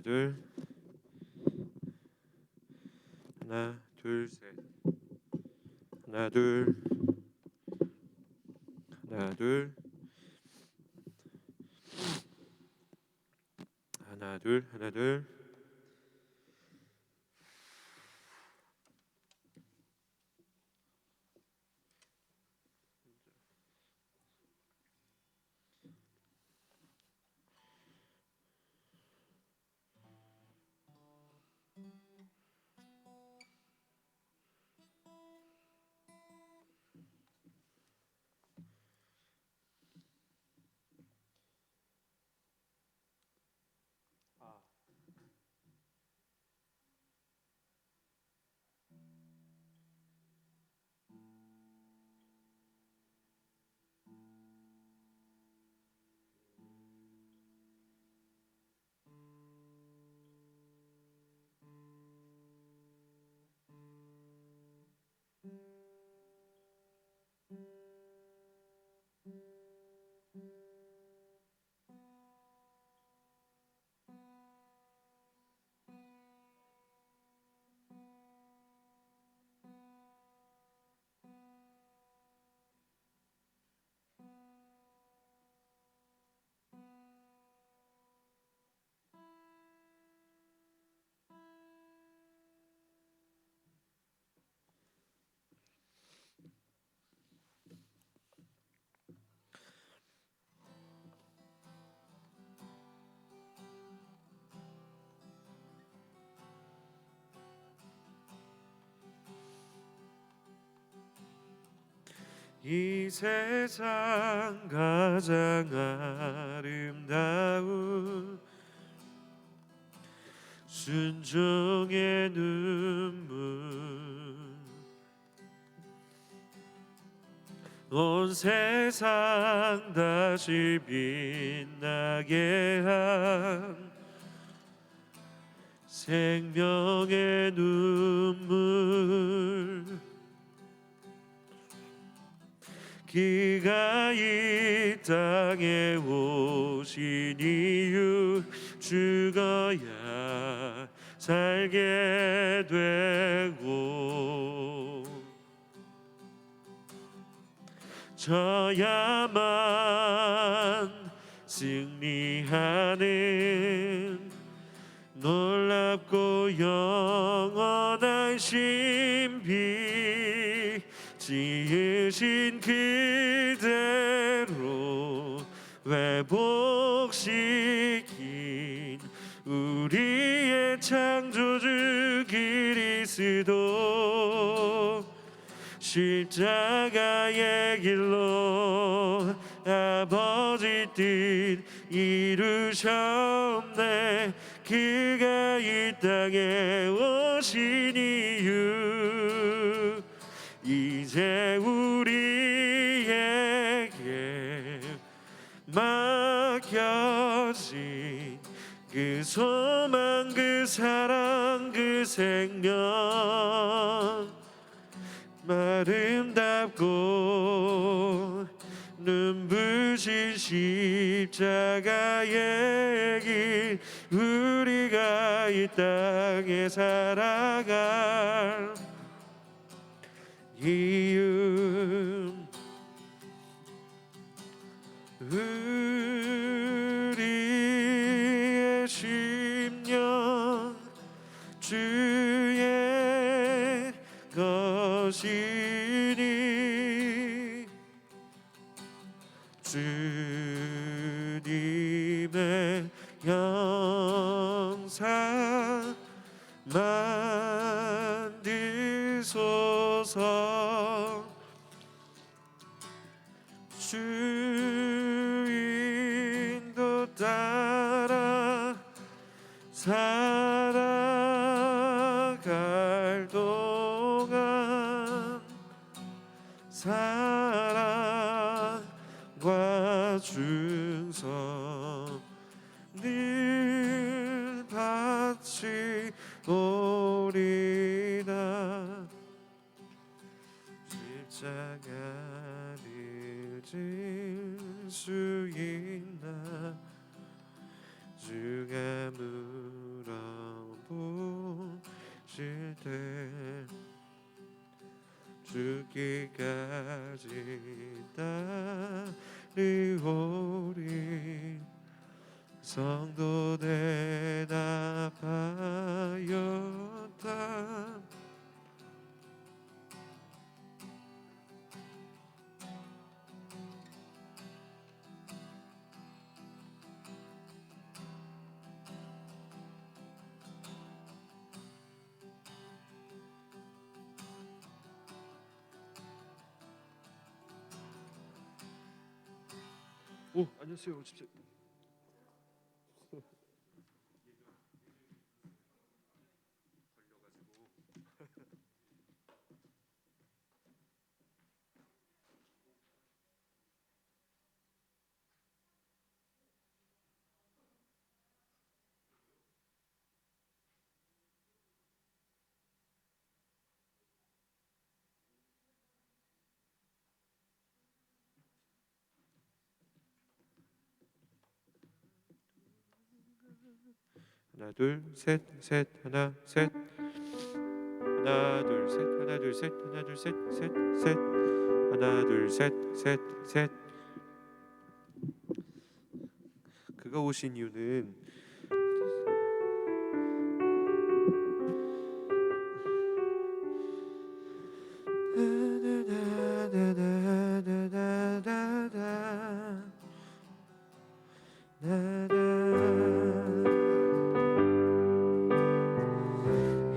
하나 둘 하나 둘 셋 하나 둘 하나 둘 하나 둘 하나 둘 이 세상 가장 아름다운 순종의 눈물 온 세상 다시 빛나게 한 생명의 눈물 그가 이 땅에 오신 이유 죽어야 살게 되고 져야만 승리하는 놀랍고 영원한 신비 지으신 그대로 회복시킨 우리의 창조주 그리스도 십자가의 길로 아버지 뜻 이루셨네 그가 이 땅에 오신 이유 이제 우리에게 맡겨진 그 소망 그 사랑 그 생명 아름답고 눈부신 십자가의 길 우리가 이 땅에 살아갈 이유 우리의 심령 주의 것이니 주님의 영상 만드소서 주 인도 따라 살아갈 동안 사랑과 충성 늘 바치오리다 십자가를 질 수 있나 주가 때 죽기까지 따르오리. 성도된 아파였다. 오, 안녕하세요. 집사. 하나 둘 셋 셋 하나 셋 하나 둘 셋 하나 둘 셋 하나 둘 셋 셋 셋 하나 둘 셋 셋 셋. 그가 오신 이유는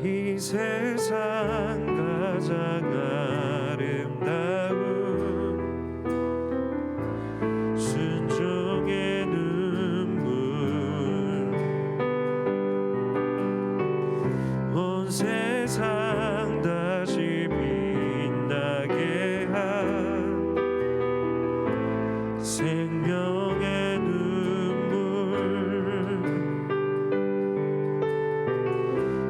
이 세상 가장 아름다운 순종의 눈물, 온 세상 다시 빛나게 한 생명의 눈물.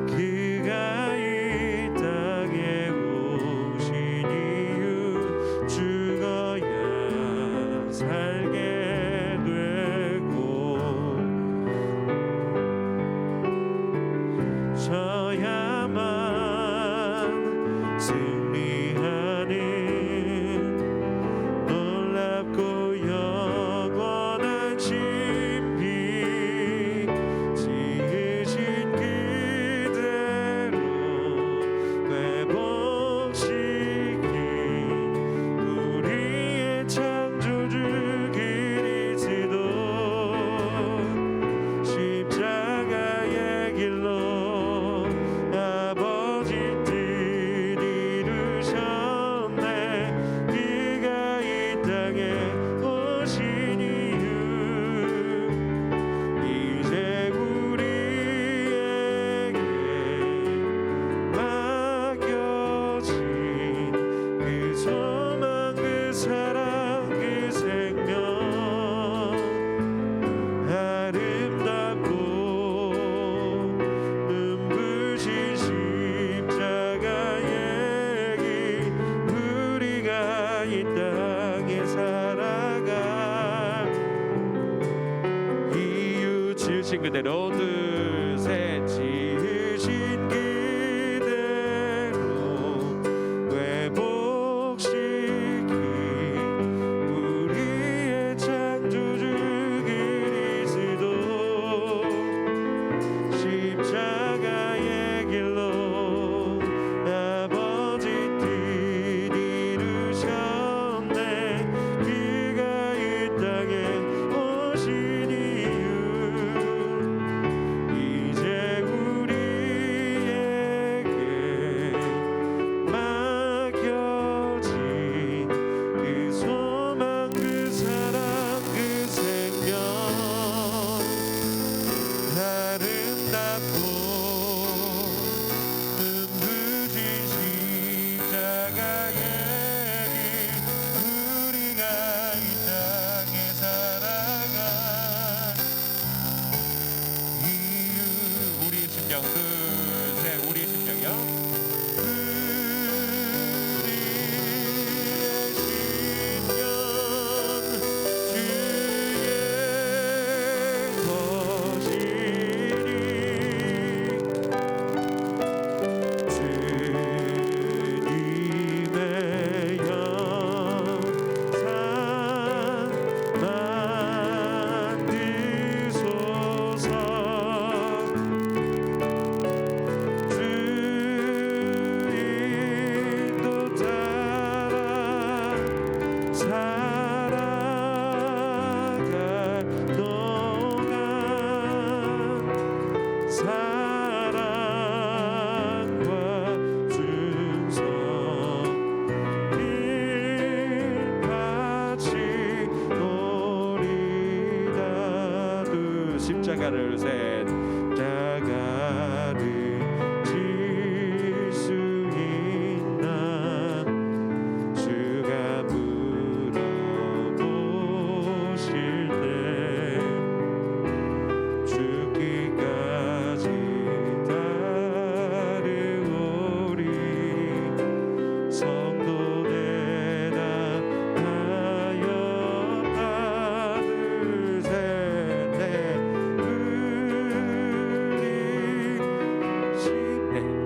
그가 이 땅에 오신 이유, 죽어야 살게 되고 져야만 승리하는 놀랍고 영원한 신비, 지으신 그대로 회복시킨 우리의 창조주 그리스도, 십자가의 길로 아버지 뜻 이루셨네. 그가 이 땅에 오신 이유, 이제 우리에게 맡겨진 그 소망, 그 사랑, 그 생명, 아름답고 눈부신 십자가의 길, 우리가 이 땅에 살아갈 이유, 지으신 그대로 둘셋 지으신 그대로 회복시킨 우리의 창조주 그리스도, 십자가의 길로 아버지 뜻 이루셨네. 그가 이 땅에 오신 이유,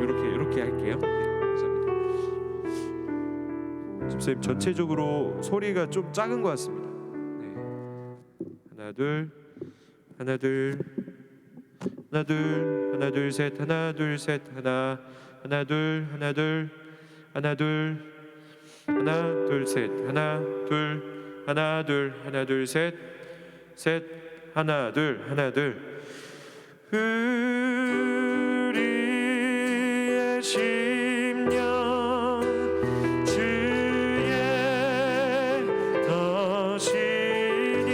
이렇게 할게요. 네, 감사합니다. 집사님 전체적으로 소리가 좀 작은 것 같습니다. 네. 하나 둘 하나 둘 하나 둘 하나 둘 셋 하나 둘 셋 하나 하나 둘 하나 둘 하나 둘 하나 둘 셋 하나 둘 하나 둘 하나 둘 셋 셋 하나 둘 하나 둘 우리의 심령 주의 것이니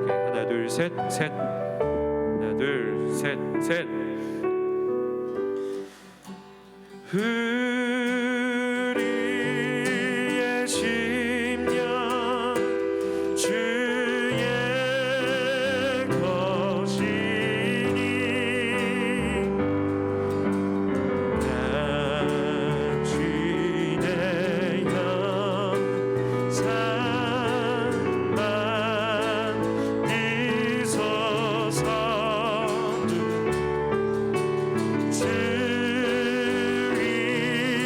하나 둘 셋 셋 하나 둘 셋 셋 우리의 심령 주의 것이니 당신의 영상만 있어서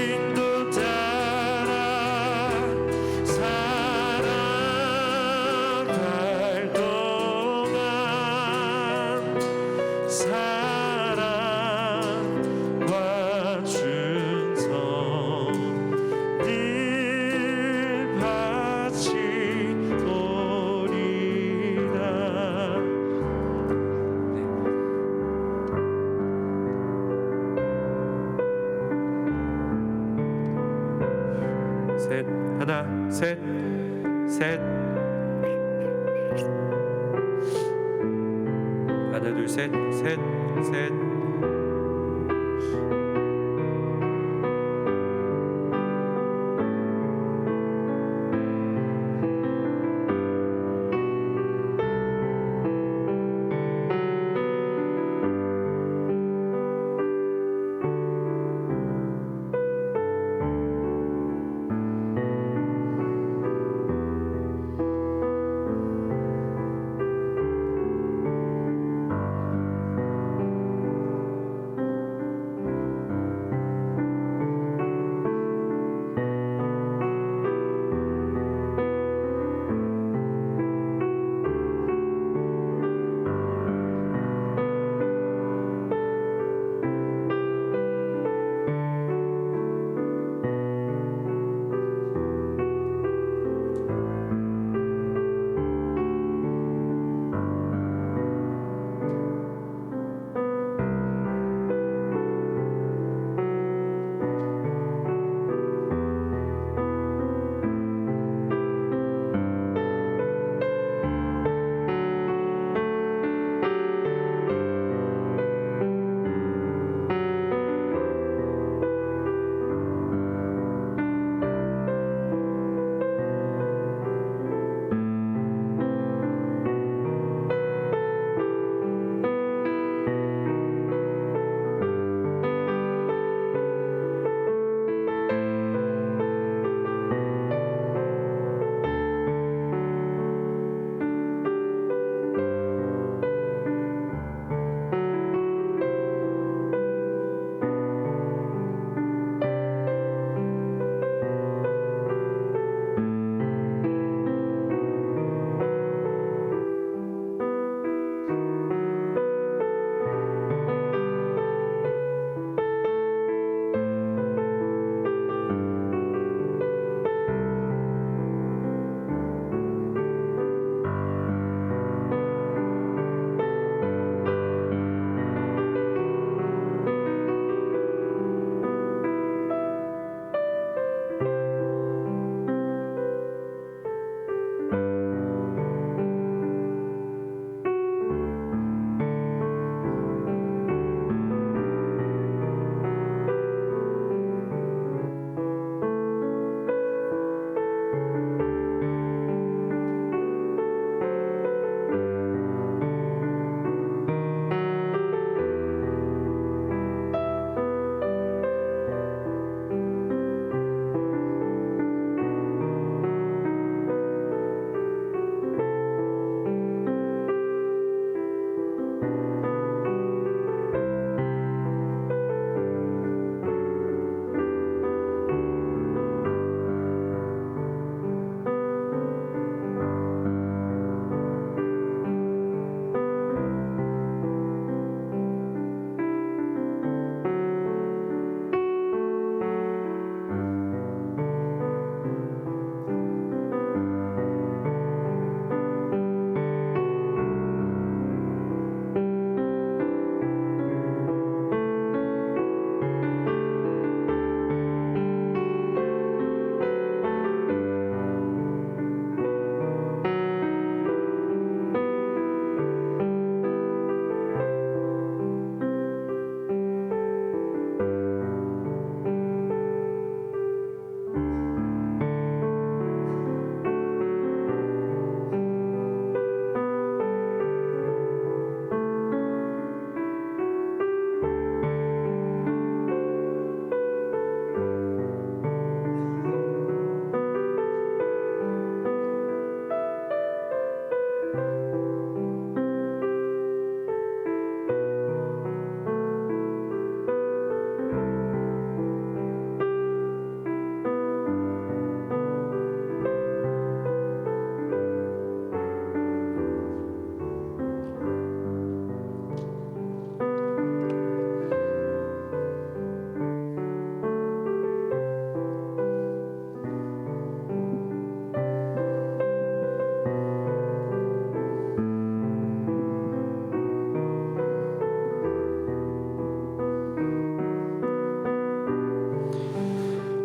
주인도 따라 살아갈 동안 사랑과 충성 늘 바치오리라. 셋 하나 셋 셋 하나 둘 셋 셋 셋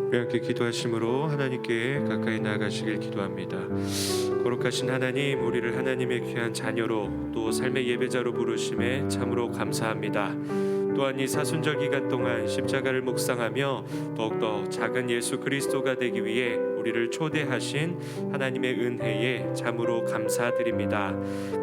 우리 함께 기도하심으로 하나님께 가까이 나아가시길 기도합니다. 거룩하신 하나님, 우리를 하나님의 귀한 자녀로 또 삶의 예배자로 부르심에 참으로 감사합니다. 또한 이 사순절 기간 동안 십자가를 묵상하며 더욱더 작은 예수 그리스도가 되기 위해 우리를 초대하신 하나님의 은혜에 참으로 감사드립니다.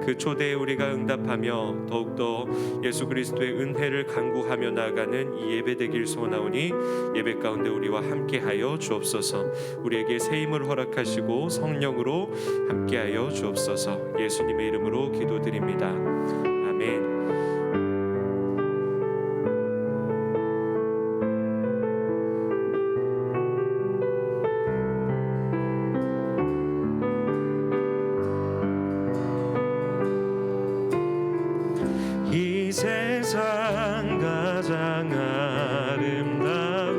그 초대에 우리가 응답하며 더욱더 예수 그리스도의 은혜를 간구하며 나아가는 이 예배 되길 소원하오니 예배 가운데 우리와 함께하여 주옵소서. 우리에게 새 힘을 허락하시고 성령으로 함께하여 주옵소서. 예수님의 이름으로 기도드립니다. 아멘. 이 세상 가장 아름다운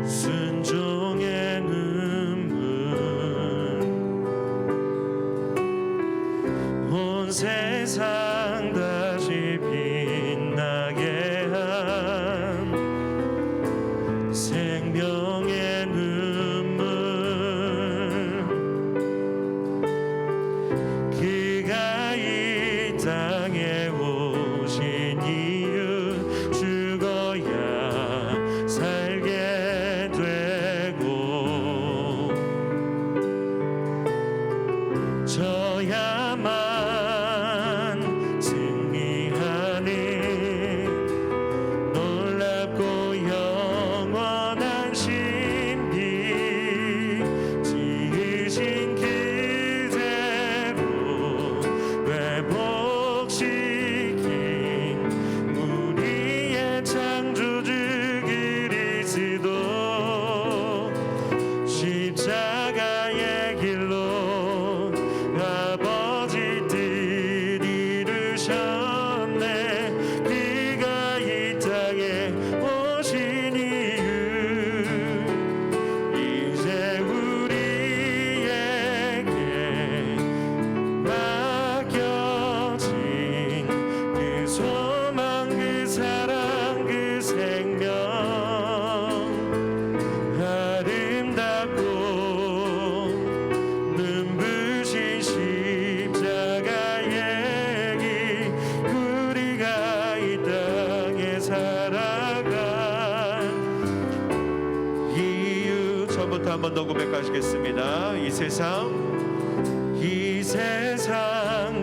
순종의 눈물, 온 세상 다시 빛나게 한 생명의 눈물, 그가 이 땅에 오신 이유, 죽어야 살게 되고 져야만 승리하는 놀랍고 영원한 신비, 지으신 그대로 회복시킨 우리의 창조주 그리스도, 십자가의 길로 아버지 뜻 이루셨네. 그가 이 땅에 오신 이유, 이제 우리에게 맡겨진 그 소망, 그 사랑, 그 생명, 아름답고 눈부신 십자가의 길, 우리가 이 땅에 살아간 이유. 처음부터 한 번 더 고백하시겠습니다. 이 세상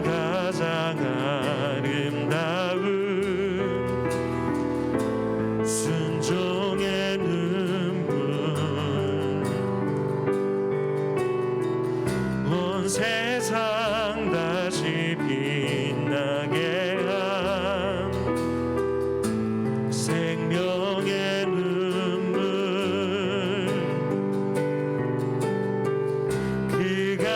가장 아름다운 순종의 눈물, 온 세상 다시 빛나게 한 생명의 눈물, 그가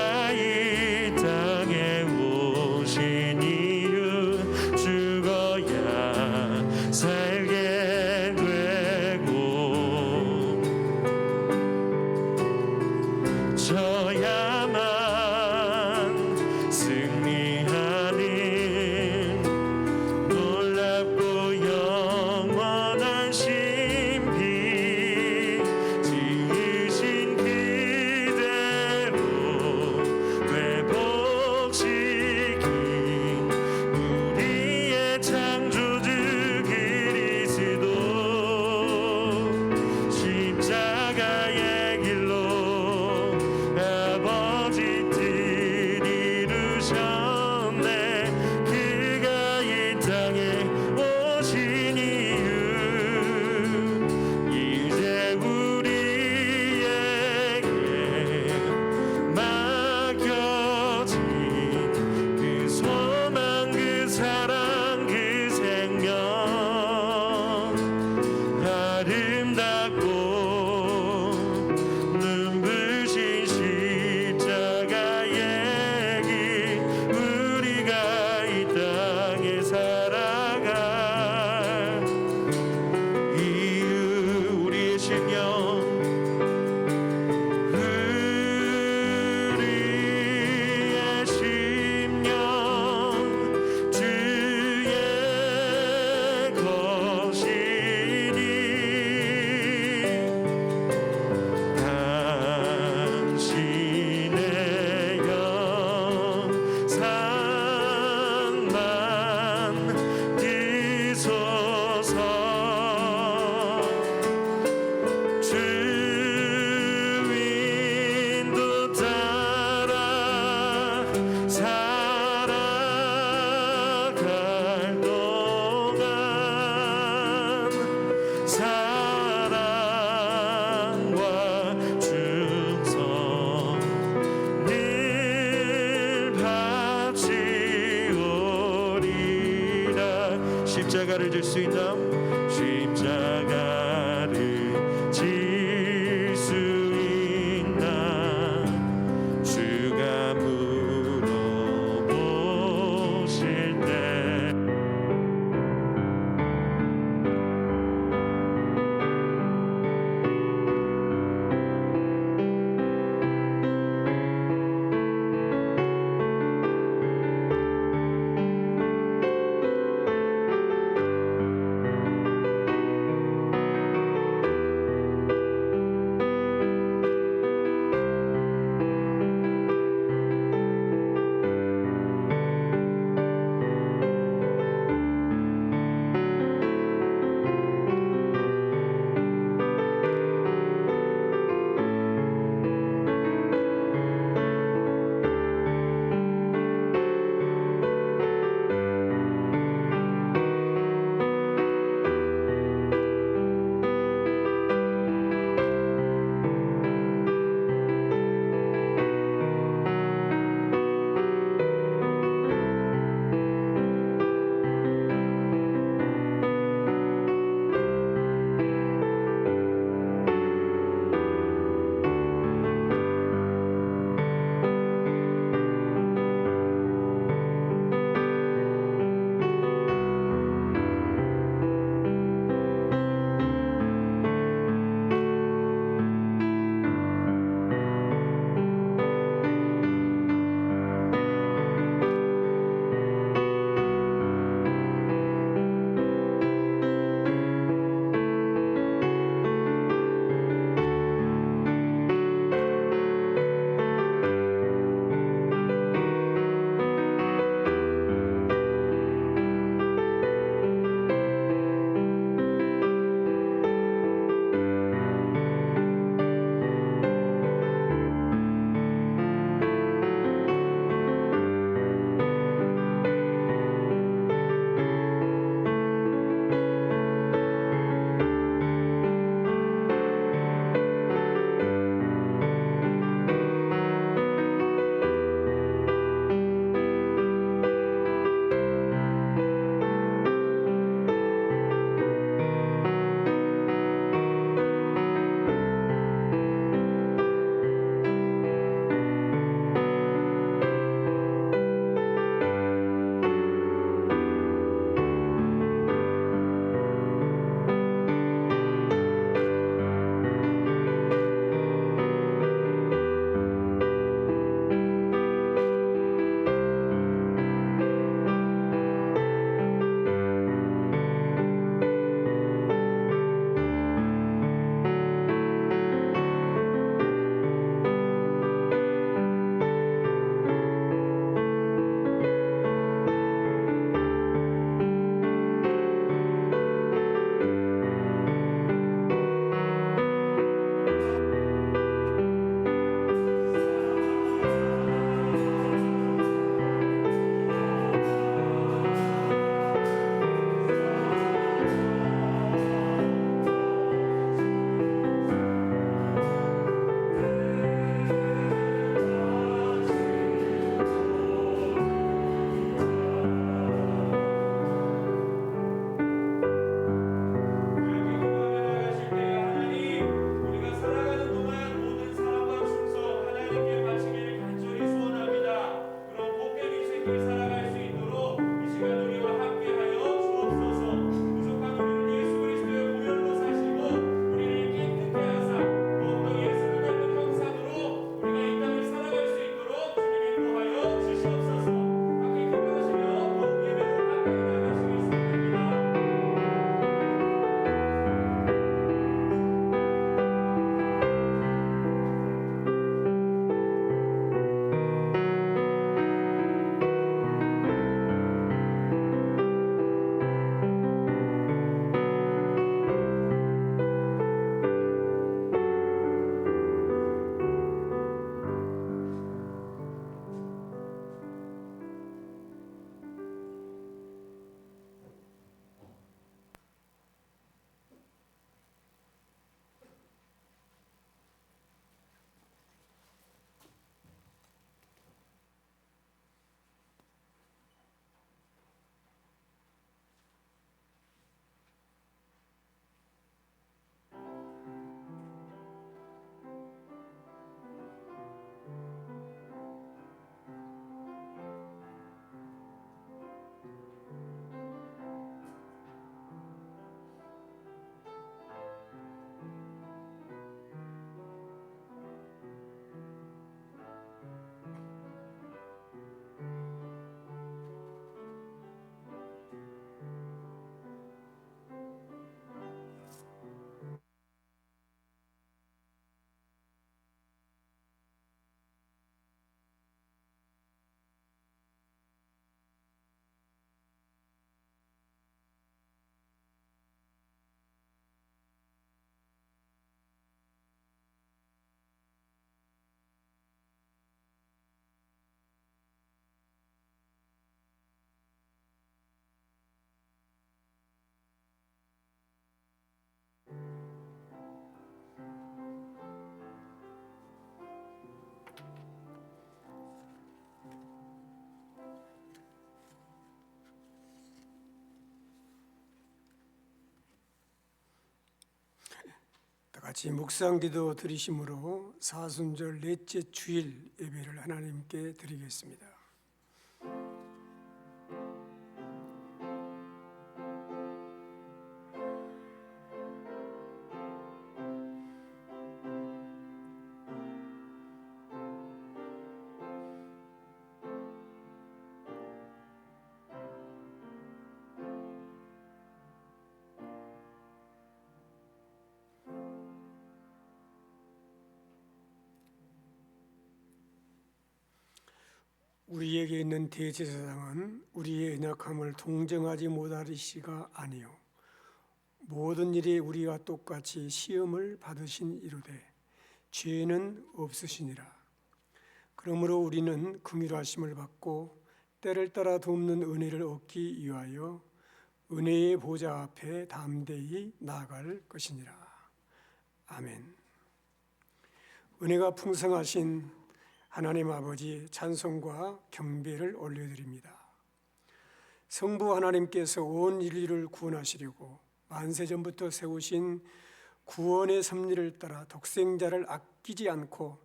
십자가를 질 수 있나? 십자가를 질 수 있나? 주가 물어보실 때 같이 묵상기도 드리심으로 사순절 넷째 주일 예배를 하나님께 드리겠습니다. 우리에게 있는 대제사장은 우리의 연약함을 동정하지 못하리시가 아니요 모든 일에 우리와 똑같이 시험을 받으신 이로되 죄는 없으시니라. 그러므로 우리는 긍휼하심을 받고 때를 따라 돕는 은혜를 얻기 위하여 은혜의 보좌 앞에 담대히 나아갈 것이니라. 아멘. 은혜가 풍성하신 하나님 아버지 찬송과 경배를 올려드립니다. 성부 하나님께서 온 인류를 구원하시려고 만세전부터 세우신 구원의 섭리를 따라 독생자를 아끼지 않고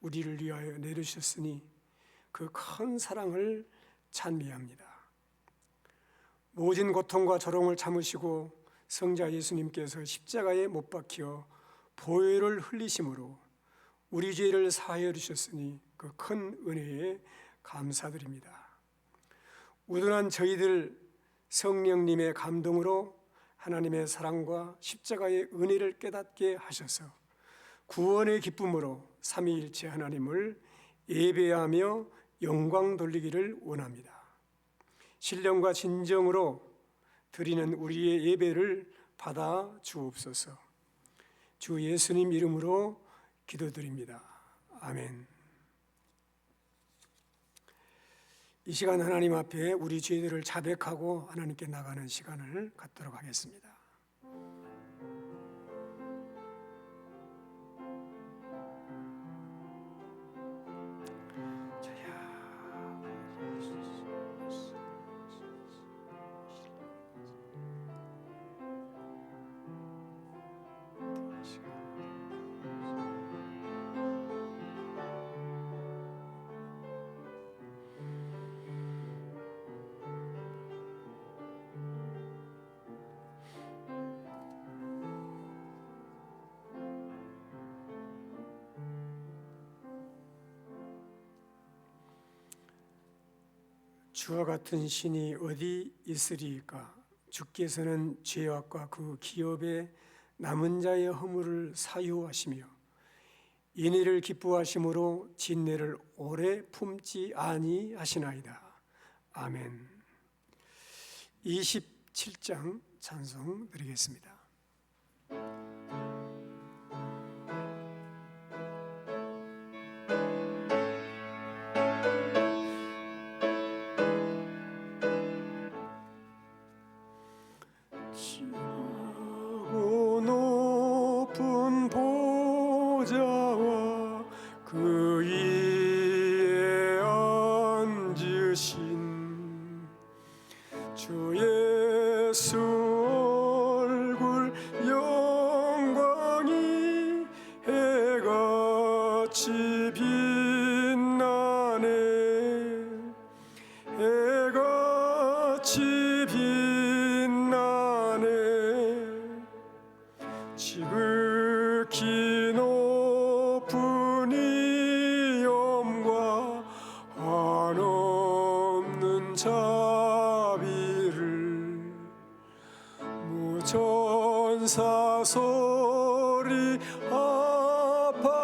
우리를 위하여 내주셨으니 그 큰 사랑을 찬미합니다. 모진 고통과 조롱을 참으시고 성자 예수님께서 십자가에 못 박혀 보혈을 흘리심으로 우리 죄를 사하여 주셨으니 그 큰 은혜에 감사드립니다. 우둔한 저희들 성령님의 감동으로 하나님의 사랑과 십자가의 은혜를 깨닫게 하셔서 구원의 기쁨으로 삼위일체 하나님을 예배하며 영광 돌리기를 원합니다. 신령과 진정으로 드리는 우리의 예배를 받아 주옵소서. 주 예수님 이름으로 기도드립니다. 아멘. 이 시간 하나님 앞에 우리 죄들을 자백하고 하나님께 나가는 시간을 갖도록 하겠습니다. 주와 같은 신이 어디 있으리이까? 주께서는 죄악과 그 기업의 남은 자의 허물을 사유하시며 인애를 기뻐하심으로 진례를 오래 품지 아니하시나이다. 아멘. 27장 찬송 드리겠습니다. 그 위에 앉으신 주 예수 얼굴 영광이 해같이 빛나네. 해같이 빛나네. 지극히 높은 이엄과 한없는 자비를 무천사 소리 합하여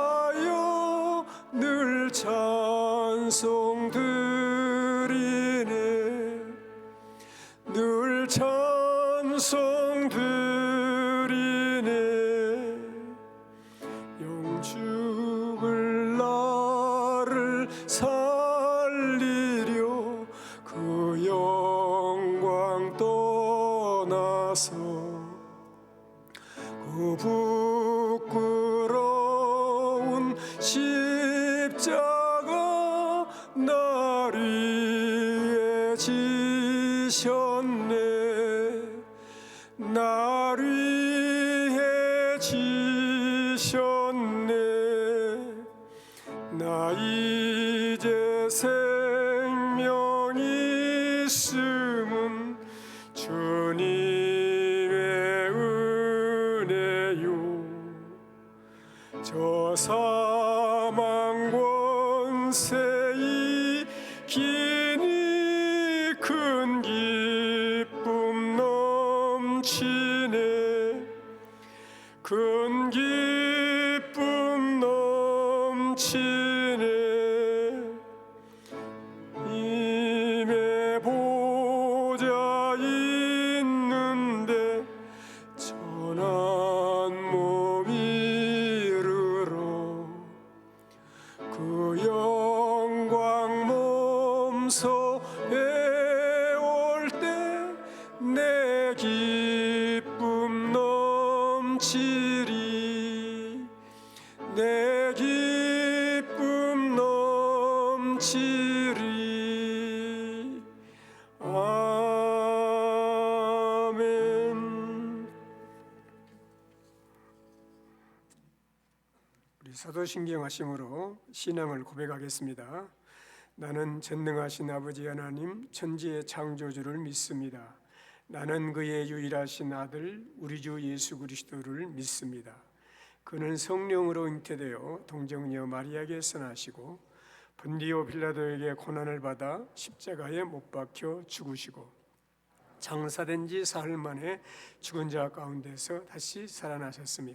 늘 찬송 드리네. 늘 찬송 영죽을 나를 살리려 그 영광 떠나서 그 부끄러운 십자가 날 위해 지셨네. 날 위해 지셨네. 주셨네. 나 이제 생명이 있음은 주님의 은혜요. 저 사망 권세 이기니 큰 기쁨 넘치네. 큰 기쁨 넘치네. 임의 보좌 있는데 천한 몸 이르러 그 영광 몸소에 올 때 내 기쁨 넘치리. 내 기쁨 넘치리. 아멘. 우리 사도신경 하심으로 신앙을 고백하겠습니다. 나는 전능하신 아버지 하나님 천지의 창조주를 믿습니다. 나는 그의 유일하신 아들 우리 주 예수 그리스도를 믿습니다. 그는 성령으로 잉태되어 동정녀 마리아에게서 나시고 본디오 빌라도에게 고난을 받아 십자가에 못 박혀 죽으시고 장사된 지 사흘 만에 죽은 자 가운데서 다시 살아나셨으며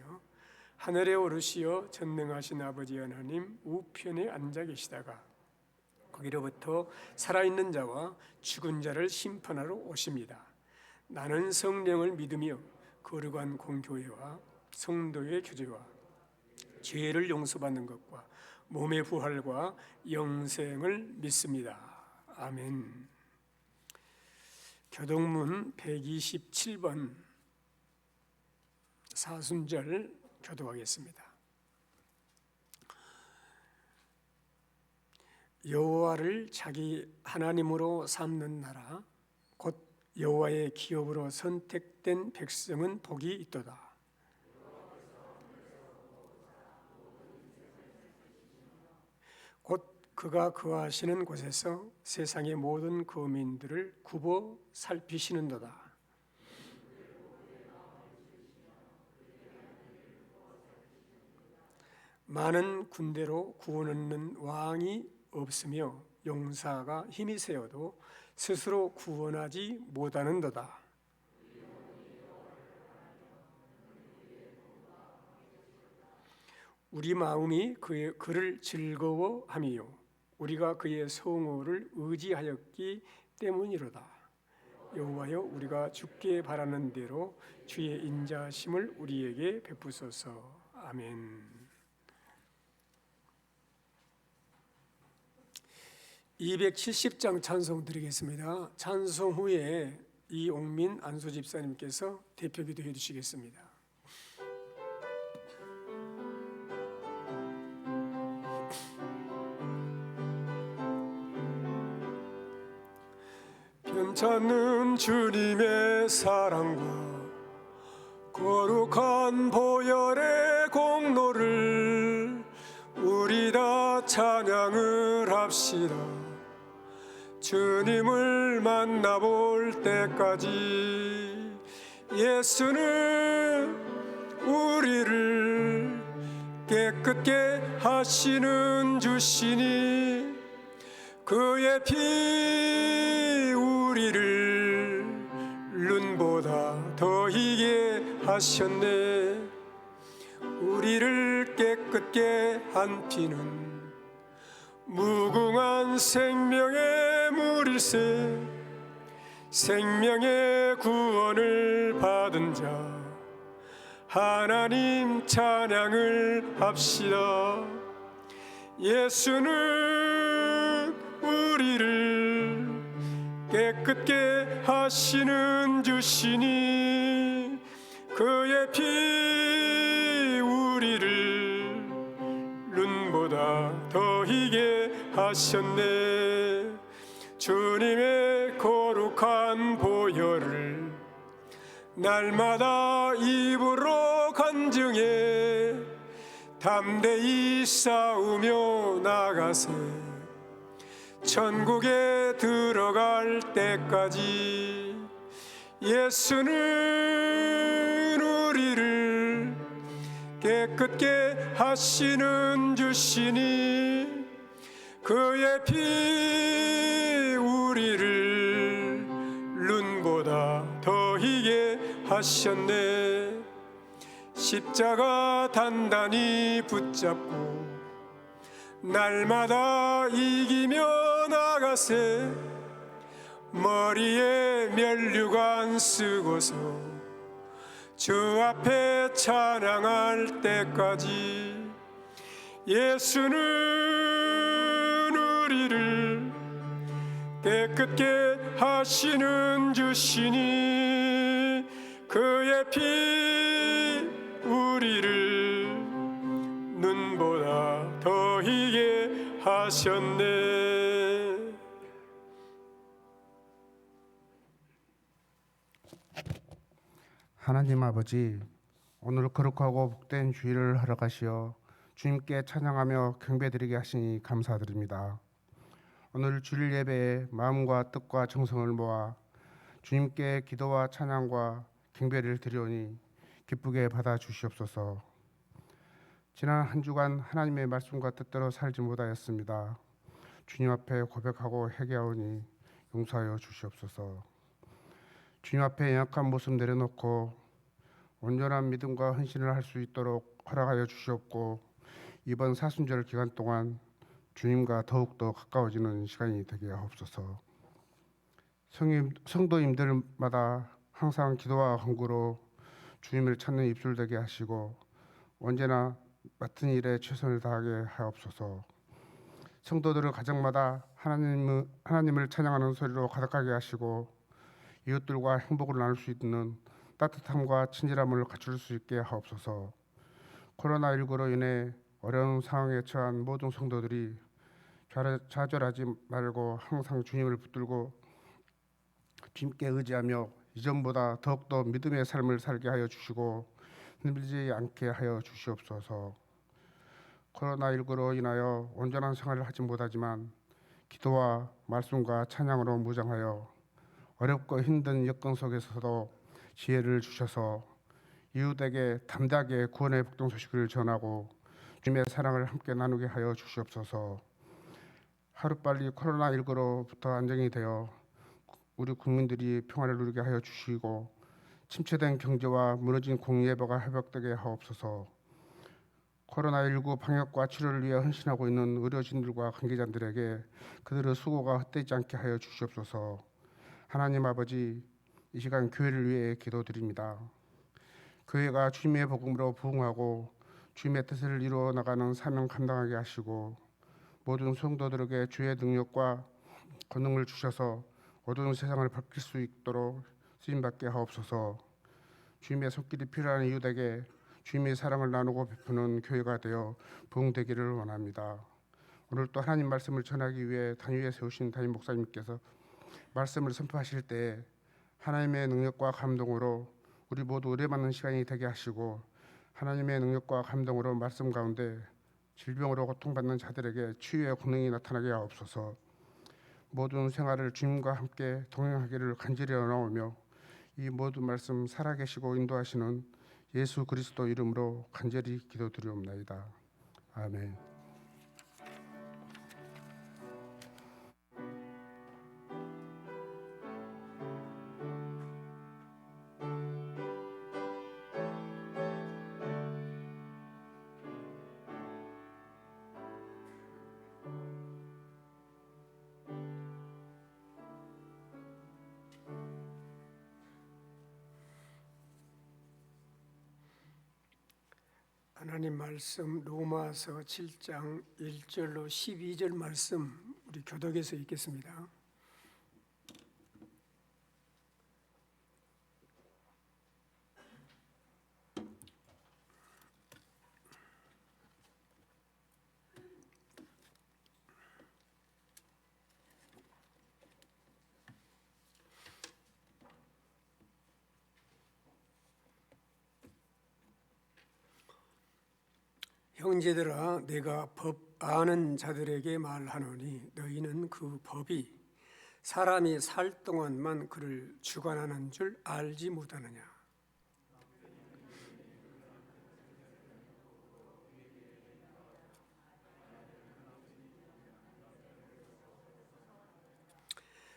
하늘에 오르시어 전능하신 아버지 하나님 우편에 앉아 계시다가 거기로부터 살아있는 자와 죽은 자를 심판하러 오십니다. 나는 성령을 믿으며 거룩한 공교회와 성도의 교제와 죄를 용서받는 것과 몸의 부활과 영생을 믿습니다. 아멘. 교동문 127번 사순절 교도하겠습니다. 여호와를 자기 하나님으로 삼는 나라 곧 여호와의 기업으로 선택된 백성은 복이 있도다. 곧 그가 거하시는 곳에서 세상의 모든 거민들을 굽어 살피시는도다. 많은 군대로 구원 얻는 왕이 없으며 용사가 힘이 세어도 스스로 구원하지 못하는도다. 우리 마음이 그를 즐거워함이요 우리가 그의 성호를 의지하였기 때문이로다. 여호와여 우리가 주께 바라는 대로 주의 인자하심을 우리에게 베푸소서. 아멘. 270장 찬송 드리겠습니다. 찬송 후에 이옥민 안수 집사님께서 대표 기도해 주시겠습니다. 변찮는 주님의 사랑과 거룩한 보혈의 공로를 우리 다 찬양을 합시다. 주님을 만나볼 때까지 예수는 우리를 깨끗게 하시는 주시니 그의 피 우리를 눈보다 더 희게 하셨네. 우리를 깨끗게 한 피는 무궁한 생명의 물일세. 생명의 구원을 받은 자 하나님 찬양을 합시다. 예수는 우리를 깨끗게 하시는 주시니 그의 피 우리를 눈보다 더 희게 하셨네. 주님의 거룩한 보혈을 날마다 입으로 간증해 담대히 싸우며 나가세 천국에 들어갈 때까지 예수는 우리를 깨끗게 하시는 주시니 그의 피 우리를 눈보다 더 희게 하셨네 십자가 단단히 붙잡고 날마다 이기며 나가세 머리에 면류관 쓰고서 주 앞에 찬양할 때까지 예수는 우리를 깨끗게 하시는 주시니 그의 피 우리를 눈보다 더 희게 하셨네. 하나님 아버지, 오늘 거룩하고 복된 주일을 허락하시어 주님께 찬양하며 경배드리게 하시니 감사드립니다. 오늘 주일 예배에 마음과 뜻과 정성을 모아 주님께 기도와 찬양과 경배를 드리오니 기쁘게 받아 주시옵소서. 지난 한 주간 하나님의 말씀과 뜻대로 살지 못하였습니다. 주님 앞에 고백하고 회개하오니 용서하여 주시옵소서. 주님 앞에 연약한 모습 내려놓고 온전한 믿음과 헌신을 할 수 있도록 허락하여 주시옵고 이번 사순절 기간 동안 주님과 더욱더 가까워지는 시간이 되게 하옵소서. 성도님들마다 항상 기도와 간구로 주님을 찾는 입술 되게 하시고 언제나 맡은 일에 최선을 다하게 하옵소서. 성도들을 가정마다 하나님을 찬양하는 소리로 가득하게 하시고 이웃들과 행복을 나눌 수 있는 따뜻함과 친절함을 갖출 수 있게 하옵소서. 코로나19로 인해 어려운 상황에 처한 모든 성도들이 좌절하지 말고 항상 주님을 붙들고 주님께 의지하며 이전보다 더욱더 믿음의 삶을 살게 하여 주시고 힘들지 않게 하여 주시옵소서. 코로나19로 인하여 온전한 생활을 하지 못하지만 기도와 말씀과 찬양으로 무장하여 어렵고 힘든 여건 속에서도 지혜를 주셔서 이웃에게 담대하게 구원의 복된 소식을 전하고 주님의 사랑을 함께 나누게 하여 주시옵소서. 하루빨리 코로나19로부터 안정이 되어 우리 국민들이 평화를 누리게 하여 주시고 침체된 경제와 무너진 공예보가 회복되게 하옵소서. 코로나19 방역과 치료를 위해 헌신하고 있는 의료진들과 관계자들에게 그들의 수고가 헛되지 않게 하여 주시옵소서. 하나님 아버지, 이 시간 교회를 위해 기도드립니다. 교회가 주님의 복음으로 부흥하고 주님의 뜻을 이루어 나가는 사명 감당하게 하시고 모든 성도들에게 주의 능력과 권능을 주셔서 어두운 세상을 밝힐 수 있도록 쓰임받게 하옵소서. 주님의 손길이 필요한 이웃에게 주님의 사랑을 나누고 베푸는 교회가 되어 부흥되기를 원합니다. 오늘 또 하나님 말씀을 전하기 위해 단위에 세우신 담임 목사님께서 말씀을 선포하실 때 하나님의 능력과 감동으로 우리 모두 의뢰받는 시간이 되게 하시고 하나님의 능력과 감동으로 말씀 가운데 질병으로 고통받는 자들에게 치유의 권능이 나타나게 하옵소서. 모든 생활을 주님과 함께 동행하기를 간절히 원하오며 이 모든 말씀 살아계시고 인도하시는 예수 그리스도 이름으로 간절히 기도드리옵나이다. 아멘. 하나님 말씀 로마서 7장 1절로 12절 말씀 우리 교독에서 읽겠습니다. 형제들아, 내가 법 아는 자들에게 말하노니 너희는 그 법이 사람이 살 동안만 그를 주관하는 줄 알지 못하느냐.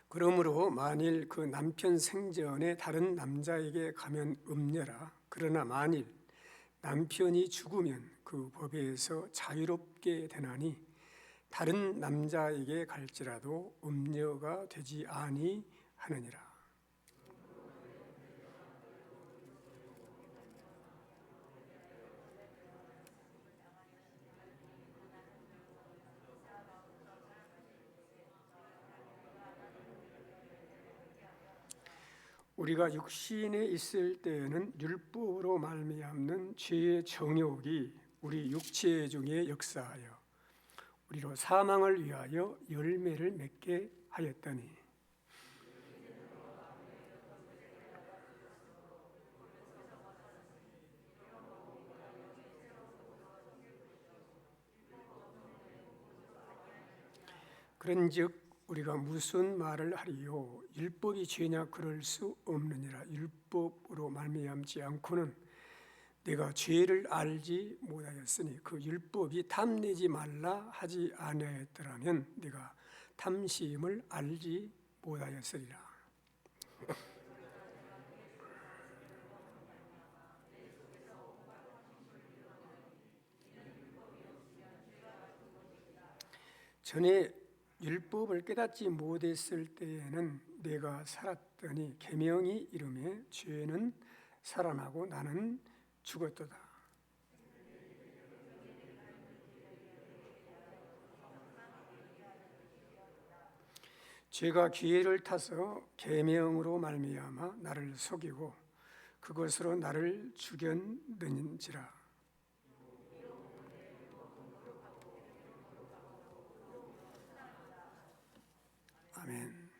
그러므로 만일 그 남편 생전에 다른 남자에게 가면 음녀라. 그러나 만일 남편이 죽으면 그 법에서 자유롭게 되나니 다른 남자에게 갈지라도 음녀가 되지 아니하느니라. 우리가 육신에 있을 때에는 율법으로 말미암는 죄의 정욕이 우리 육체 중에 역사하여 우리로 사망을 위하여 열매를 맺게 하였더니 그런즉 우리가 무슨 말을 하리요? 율법이 죄냐? 그럴 수 없느니라. 율법으로 말미암지 않고는 내가 죄를 알지 못하였으니 그 율법이 탐내지 말라 하지 아니하였더라면 내가 탐심을 알지 못하였으리라. 전에 율법을 깨닫지 못했을 때에는 내가 살았더니 계명이 이르매 죄는 살아나고 나는 죽었도다. 죄가 기회를 타서 계명으로 말미암아 나를 속이고 그것으로 나를 죽였는지라. 아멘.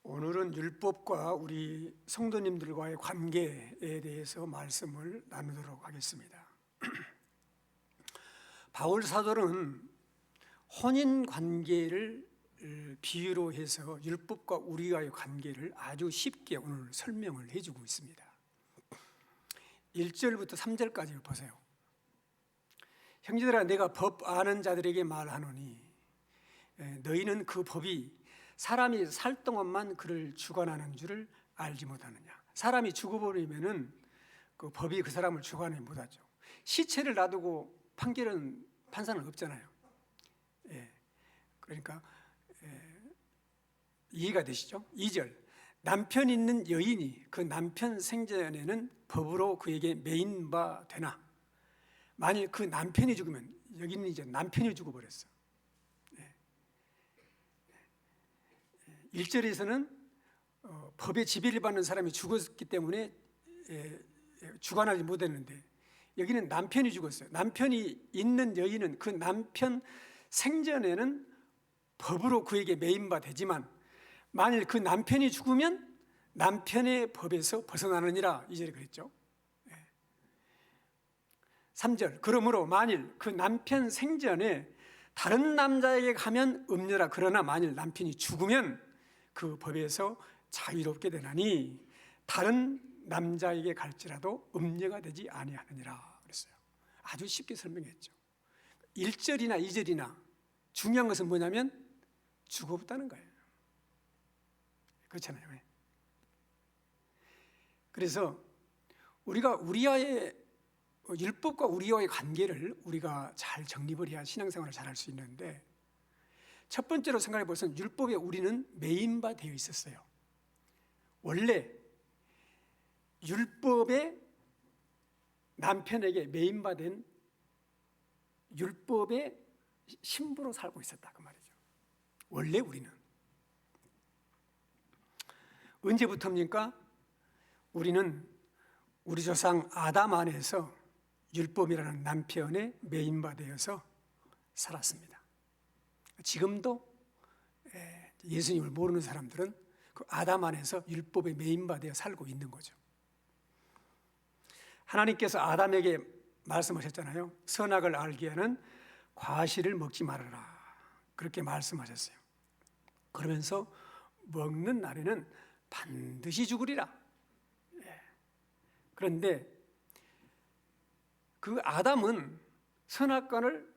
오늘은 율법과 우리 성도님들과의 관계에 대해서 말씀을 나누도록 하겠습니다. 바울 사도는 혼인 관계를 비유로 해서 율법과 우리와의 관계를 아주 쉽게 오늘 설명을 해주고 있습니다. 1절부터 3절까지 보세요. 형제들아, 내가 법 아는 자들에게 말하노니 너희는 그 법이 사람이 살 동안만 그를 주관하는 줄을 알지 못하느냐. 사람이 죽어버리면은 그 법이 그 사람을 주관하지 못하죠. 시체를 놔두고 판사는 없잖아요. 그러니까 이해가 되시죠? 2절, 남편 있는 여인이 그 남편 생전에는 법으로 그에게 매인 바 되나. 만일 그 남편이 죽으면, 여기는 이제 남편이 죽어버렸어. 1절에서는 법에 지배를 받는 사람이 죽었기 때문에 주관하지 못했는데, 여기는 남편이 죽었어요. 남편이 있는 여인은 그 남편 생전에는 법으로 그에게 매인 바 되지만 만일 그 남편이 죽으면 남편의 법에서 벗어나느니라. 2절에 그랬죠. 3절, 그러므로 만일 그 남편 생전에 다른 남자에게 가면 음녀라. 그러나 만일 남편이 죽으면 그 법에서 자유롭게 되나니 다른 남자에게 갈지라도 음녀가 되지 아니하느니라 그랬어요. 아주 쉽게 설명했죠. 1절이나 2절이나 중요한 것은 뭐냐면 죽어봤다는 거예요. 그렇잖아요. 그래서 우리가 우리와의 율법과 우리와의 관계를 우리가 잘 정립을 해야 신앙생활을 잘할 수 있는데, 첫 번째로 생각해 보면 율법에 우리는 매인바 되어 있었어요. 원래 율법에 남편에게 매인바된 율법의 신부로 살고 있었다 그 말이죠. 원래 우리는 언제부터입니까? 우리는 우리 조상 아담 안에서 율법이라는 남편의 매인바되어서 살았습니다. 지금도 예수님을 모르는 사람들은 그 아담 안에서 율법의 매인바되어 살고 있는 거죠. 하나님께서 아담에게 말씀하셨잖아요. 선악을 알게 하는 과실을 먹지 말아라. 그렇게 말씀하셨어요. 그러면서 먹는 날에는 반드시 죽으리라. 그런데 그 아담은 선악과를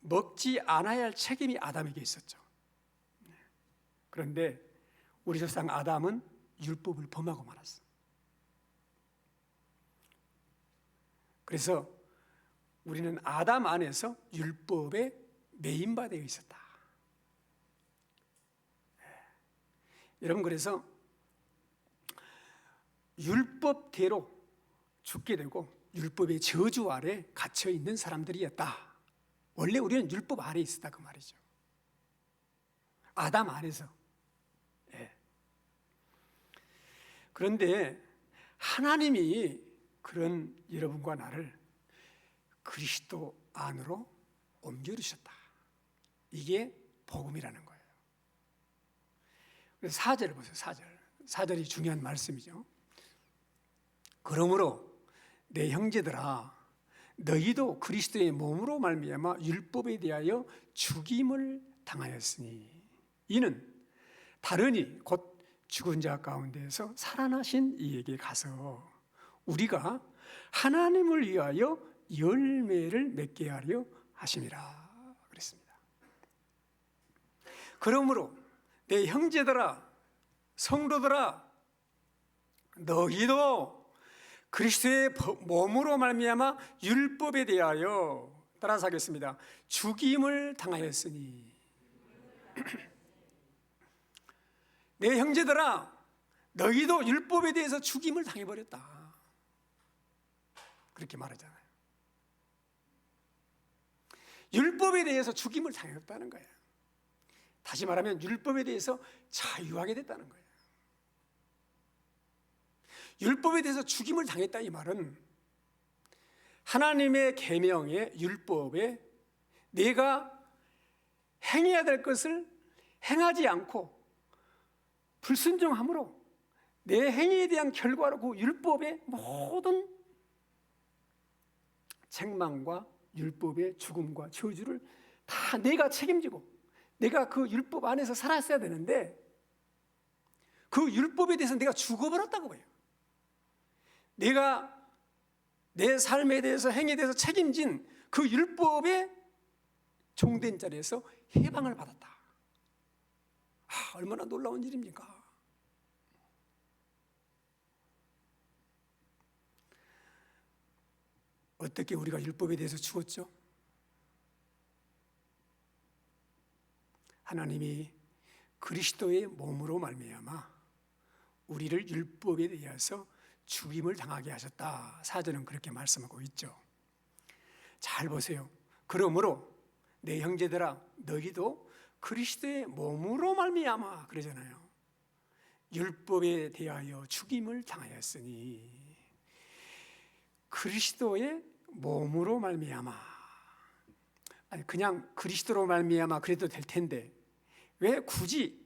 먹지 않아야 할 책임이 아담에게 있었죠. 그런데 우리 조상 아담은 율법을 범하고 말았어. 그래서 우리는 아담 안에서 율법에 매인바되어 있었다. 여러분, 그래서 율법대로 죽게 되고 율법의 저주 아래 갇혀 있는 사람들이었다. 원래 우리는 율법 아래 있었다 그 말이죠. 아담 안에서. 그런데 하나님이 그런 여러분과 나를 그리스도 안으로 옮겨주셨다. 이게 복음이라는 거예요. 그래서 4절을 보세요. 4절이 중요한 말씀이죠. 그러므로 내 형제들아, 너희도 그리스도의 몸으로 말미암아 율법에 대하여 죽임을 당하였으니 이는 다르니 곧 죽은 자 가운데에서 살아나신 이에게 가서 우리가 하나님을 위하여 열매를 맺게 하려 하심이라 그랬습니다. 그러므로 내 형제들아, 성도들아, 너희도 그리스도의 몸으로 말미암아 율법에 대하여, 따라서 하겠습니다, 죽임을 당하였으니 내 형제들아, 너희도 율법에 대해서 죽임을 당해버렸다. 그렇게 말하잖아요. 율법에 대해서 죽임을 당했다는 거예요. 다시 말하면 율법에 대해서 자유하게 됐다는 거예요. 율법에 대해서 죽임을 당했다 이 말은 하나님의 계명에, 율법에 내가 행해야 될 것을 행하지 않고 불순종함으로 내 행위에 대한 결과로 그 율법의 모든 책망과 율법의 죽음과 저주를 다 내가 책임지고 내가 그 율법 안에서 살았어야 되는데 그 율법에 대해서 내가 죽어버렸다고 봐요. 내가 내 삶에 대해서 행위에 대해서 책임진 그 율법의 종된 자리에서 해방을 받았다. 얼마나 놀라운 일입니까? 어떻게 우리가 율법에 대해서 죽었죠? 하나님이 그리스도의 몸으로 말미암아 우리를 율법에 대해서 죽임을 당하게 하셨다. 4절은 그렇게 말씀하고 있죠. 잘 보세요. 그러므로 내 형제들아, 너희도 그리스도의 몸으로 말미암아 그러잖아요. 율법에 대하여 죽임을 당하였으니 그리스도의 몸으로 말미암아. 아니 그냥 그리스도로 말미암아 그래도 될 텐데 왜 굳이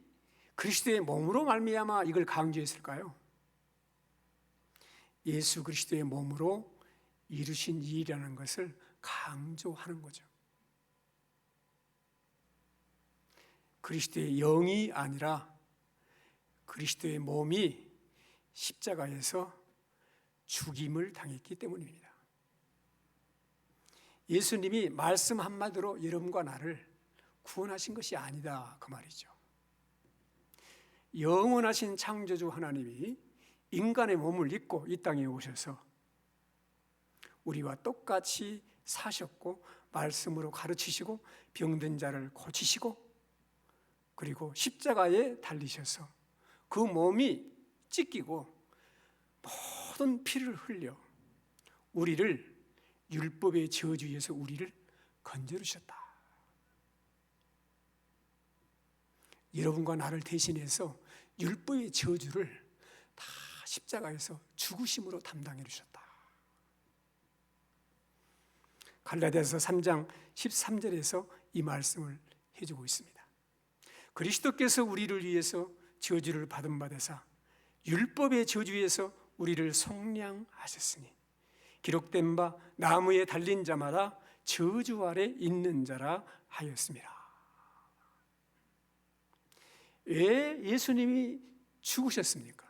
그리스도의 몸으로 말미암아 이걸 강조했을까요? 예수 그리스도의 몸으로 이루신 일이라는 것을 강조하는 거죠. 그리스도의 영이 아니라 그리스도의 몸이 십자가에서 죽임을 당했기 때문입니다. 예수님이 말씀 한마디로 여러분과 나를 구원하신 것이 아니다 그 말이죠. 영원하신 창조주 하나님이 인간의 몸을 입고 이 땅에 오셔서 우리와 똑같이 사셨고 말씀으로 가르치시고 병든 자를 고치시고 그리고 십자가에 달리셔서 그 몸이 찢기고 모든 피를 흘려 우리를 율법의 저주에서 우리를 건져주셨다. 여러분과 나를 대신해서 율법의 저주를 다 십자가에서 죽으심으로 담당해 주셨다. 갈라디아서 3장 13절에서 이 말씀을 해주고 있습니다. 그리스도께서 우리를 위해서 저주를 받은 바 되사 율법의 저주에서 우리를 속량하셨으니 기록된 바 나무에 달린 자마다 저주 아래 있는 자라 하였습니다. 왜 예수님이 죽으셨습니까?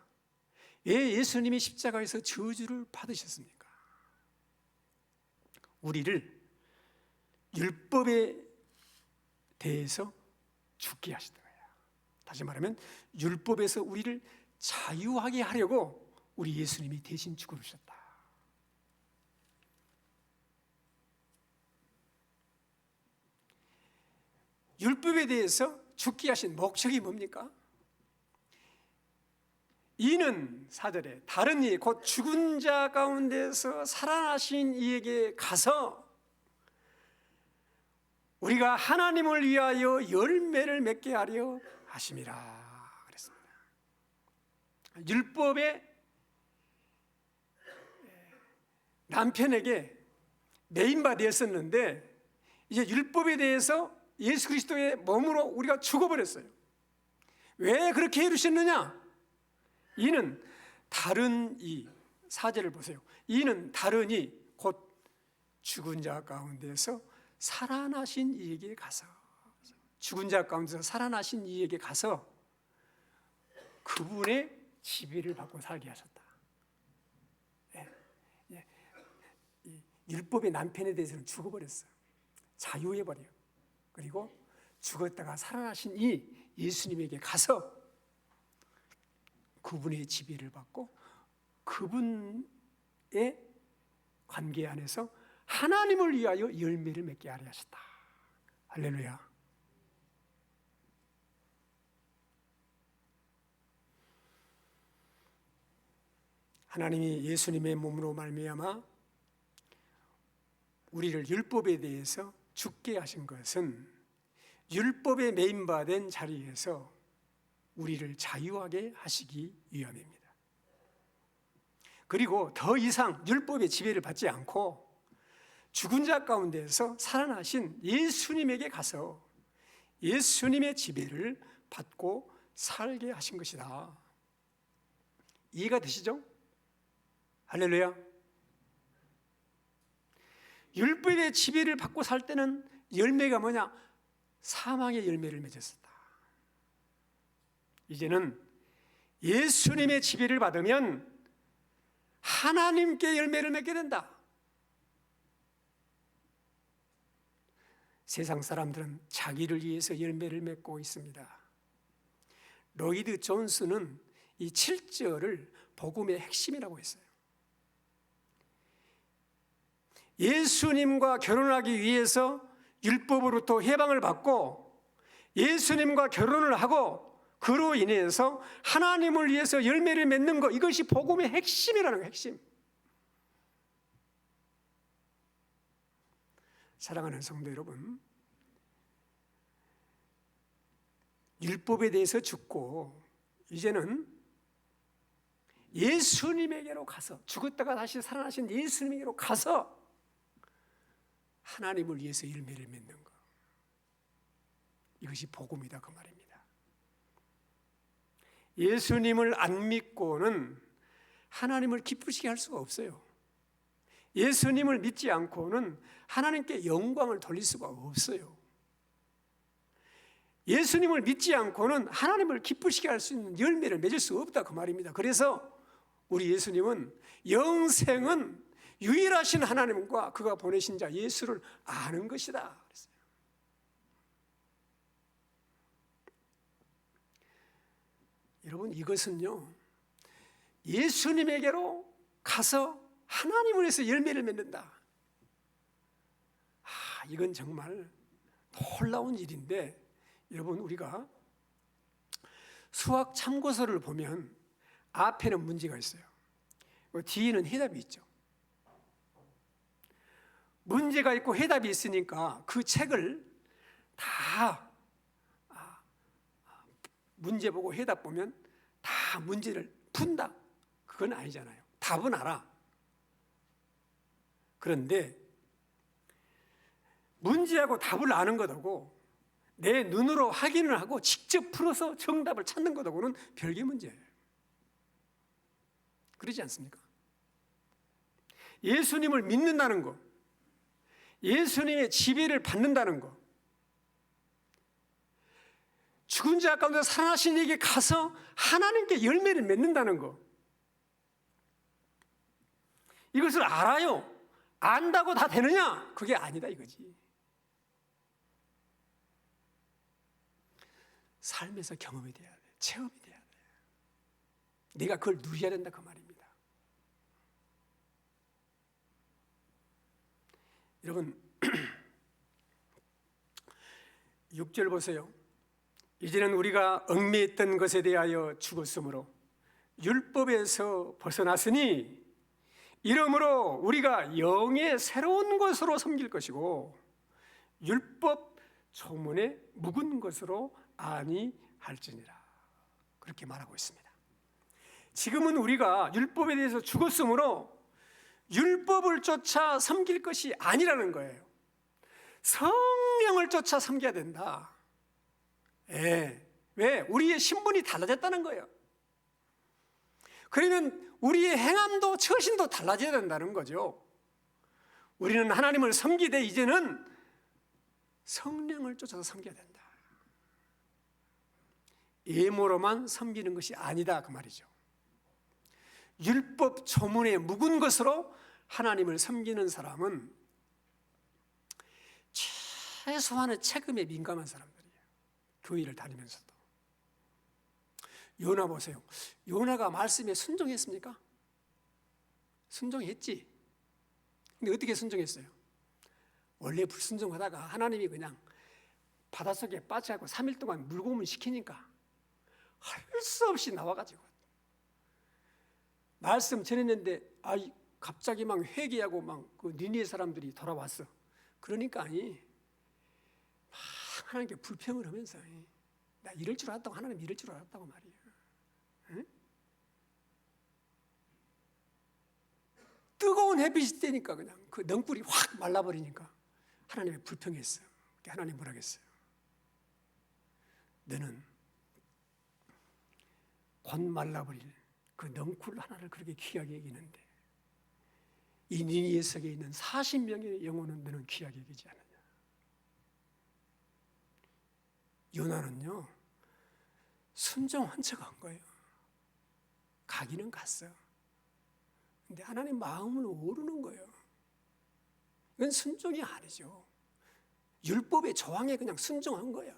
왜 예수님이 십자가에서 저주를 받으셨습니까? 우리를 율법에 대해서 죽게 하시는 거예요. 다시 말하면 율법에서 우리를 자유하게 하려고 우리 예수님이 대신 죽으셨다. 율법에 대해서 죽게 하신 목적이 뭡니까? 이는 4절에 다른 이 곧 죽은 자 가운데서 살아나신 이에게 가서 우리가 하나님을 위하여 열매를 맺게 하려 하심이라 그랬습니다. 율법의 남편에게 메인바 되었었는데 이제 율법에 대해서 예수 그리스도의 몸으로 우리가 죽어버렸어요. 왜 그렇게 해주셨느냐? 이는 다른 이 4절을 보세요. 이는 다른 이 곧 죽은 자 가운데서 살아나신 이에게 가서, 죽은 자 가운데서 살아나신 이에게 가서 그분의 지배를 받고 살게 하셨다. 이 율법의 남편에 대해서는 죽어버렸어요. 자유해버려요. 그리고 죽었다가 살아나신 이 예수님에게 가서 그분의 지배를 받고 그분의 관계 안에서 하나님을 위하여 열매를 맺게 하려 하셨다. 할렐루야. 하나님이 예수님의 몸으로 말미암아 우리를 율법에 대해서 죽게 하신 것은 율법에 메인바된 자리에서 우리를 자유하게 하시기 위함입니다. 그리고 더 이상 율법의 지배를 받지 않고 죽은 자 가운데서 살아나신 예수님에게 가서 예수님의 지배를 받고 살게 하신 것이다. 이해가 되시죠? 할렐루야. 율법의 지배를 받고 살 때는 열매가 뭐냐? 사망의 열매를 맺었었다. 이제는 예수님의 지배를 받으면 하나님께 열매를 맺게 된다. 세상 사람들은 자기를 위해서 열매를 맺고 있습니다. 로이드 존스는 이 7절을 복음의 핵심이라고 했어요. 예수님과 결혼하기 위해서 율법으로부터 해방을 받고 예수님과 결혼을 하고 그로 인해서 하나님을 위해서 열매를 맺는 것, 이것이 복음의 핵심이라는 거예요. 핵심. 사랑하는 성도 여러분, 율법에 대해서 죽고 이제는 예수님에게로 가서, 죽었다가 다시 살아나신 예수님에게로 가서 하나님을 위해서 열매를 맺는 것, 이것이 복음이다 그 말입니다. 예수님을 안 믿고는 하나님을 기쁘시게 할 수가 없어요. 예수님을 믿지 않고는 하나님께 영광을 돌릴 수가 없어요. 예수님을 믿지 않고는 하나님을 기쁘시게 할 수 있는 열매를 맺을 수 없다 그 말입니다. 그래서 우리 예수님은 영생은 유일하신 하나님과 그가 보내신 자 예수를 아는 것이다 그랬어요. 여러분, 이것은요, 예수님에게로 가서 하나님을 위해서 열매를 맺는다. 이건 정말 놀라운 일인데, 여러분, 우리가 수학 참고서를 보면 앞에는 문제가 있어요. 뒤에는 해답이 있죠. 문제가 있고 해답이 있으니까 그 책을 다 문제 보고 해답 보면 다 문제를 푼다. 그건 아니잖아요. 답은 알아. 그런데 문제하고 답을 아는 것하고 내 눈으로 확인을 하고 직접 풀어서 정답을 찾는 것하고는 별개 문제예요. 그러지 않습니까? 예수님을 믿는다는 거, 예수님의 지배를 받는다는 거, 죽은 자 가운데 살아나신 이에게 가서 하나님께 열매를 맺는다는 거, 이것을 알아요. 안다고 다 되느냐? 그게 아니다 이거지. 삶에서 경험이 돼야 돼. 체험이 돼야 돼. 내가 그걸 누려야 된다 그 말입니다. 여러분 6절 보세요. 이제는 우리가 얽매였던 것에 대하여 죽었으므로 율법에서 벗어났으니 이러므로 우리가 영의 새로운 것으로 섬길 것이고 율법 조문에 묵은 것으로 아니할지니라. 그렇게 말하고 있습니다. 지금은 우리가 율법에 대해서 죽었으므로 율법을 쫓아 섬길 것이 아니라는 거예요. 성령을 쫓아 섬겨야 된다. 왜? 우리의 신분이 달라졌다는 거예요. 그러면 우리의 행함도 처신도 달라져야 된다는 거죠. 우리는 하나님을 섬기되 이제는 성령을 쫓아서 섬겨야 된다. 예모로만 섬기는 것이 아니다 그 말이죠. 율법 조문에 묵은 것으로 하나님을 섬기는 사람은 최소한의 책임에 민감한 사람들이에요. 교회를 다니면서도. 요나 보세요. 요나가 말씀에 순종했습니까? 순종했지. 근데 어떻게 순종했어요? 원래 불순종하다가 하나님이 그냥 바닷속에 빠져갖고 3일 동안 물고문 시키니까 할 수 없이 나와가지고 말씀 전했는데 갑자기 막 회개하고 막 그 니느웨 사람들이 돌아왔어. 그러니까 막 하나님께 불평을 하면서 나 이럴 줄 알았다고, 하나님 이럴 줄 알았다고 말이에요. 응? 뜨거운 햇빛이 뜨니까 그냥 그 넝굴이 확 말라버리니까 하나님이 불평했어요. 하나님 뭐라 했어요? 너는 곧 말라버릴 그 넝쿨 하나를 그렇게 귀하게 여기는데 이 니느웨 속에 있는 40명의 영혼은 너는 귀하게 여기지 않느냐. 요나는요 순종한 척 한 거예요. 가기는 갔어. 근데 하나님 마음을 모르는 거예요. 이건 순종이 아니죠. 율법의 저항에 그냥 순종한 거야.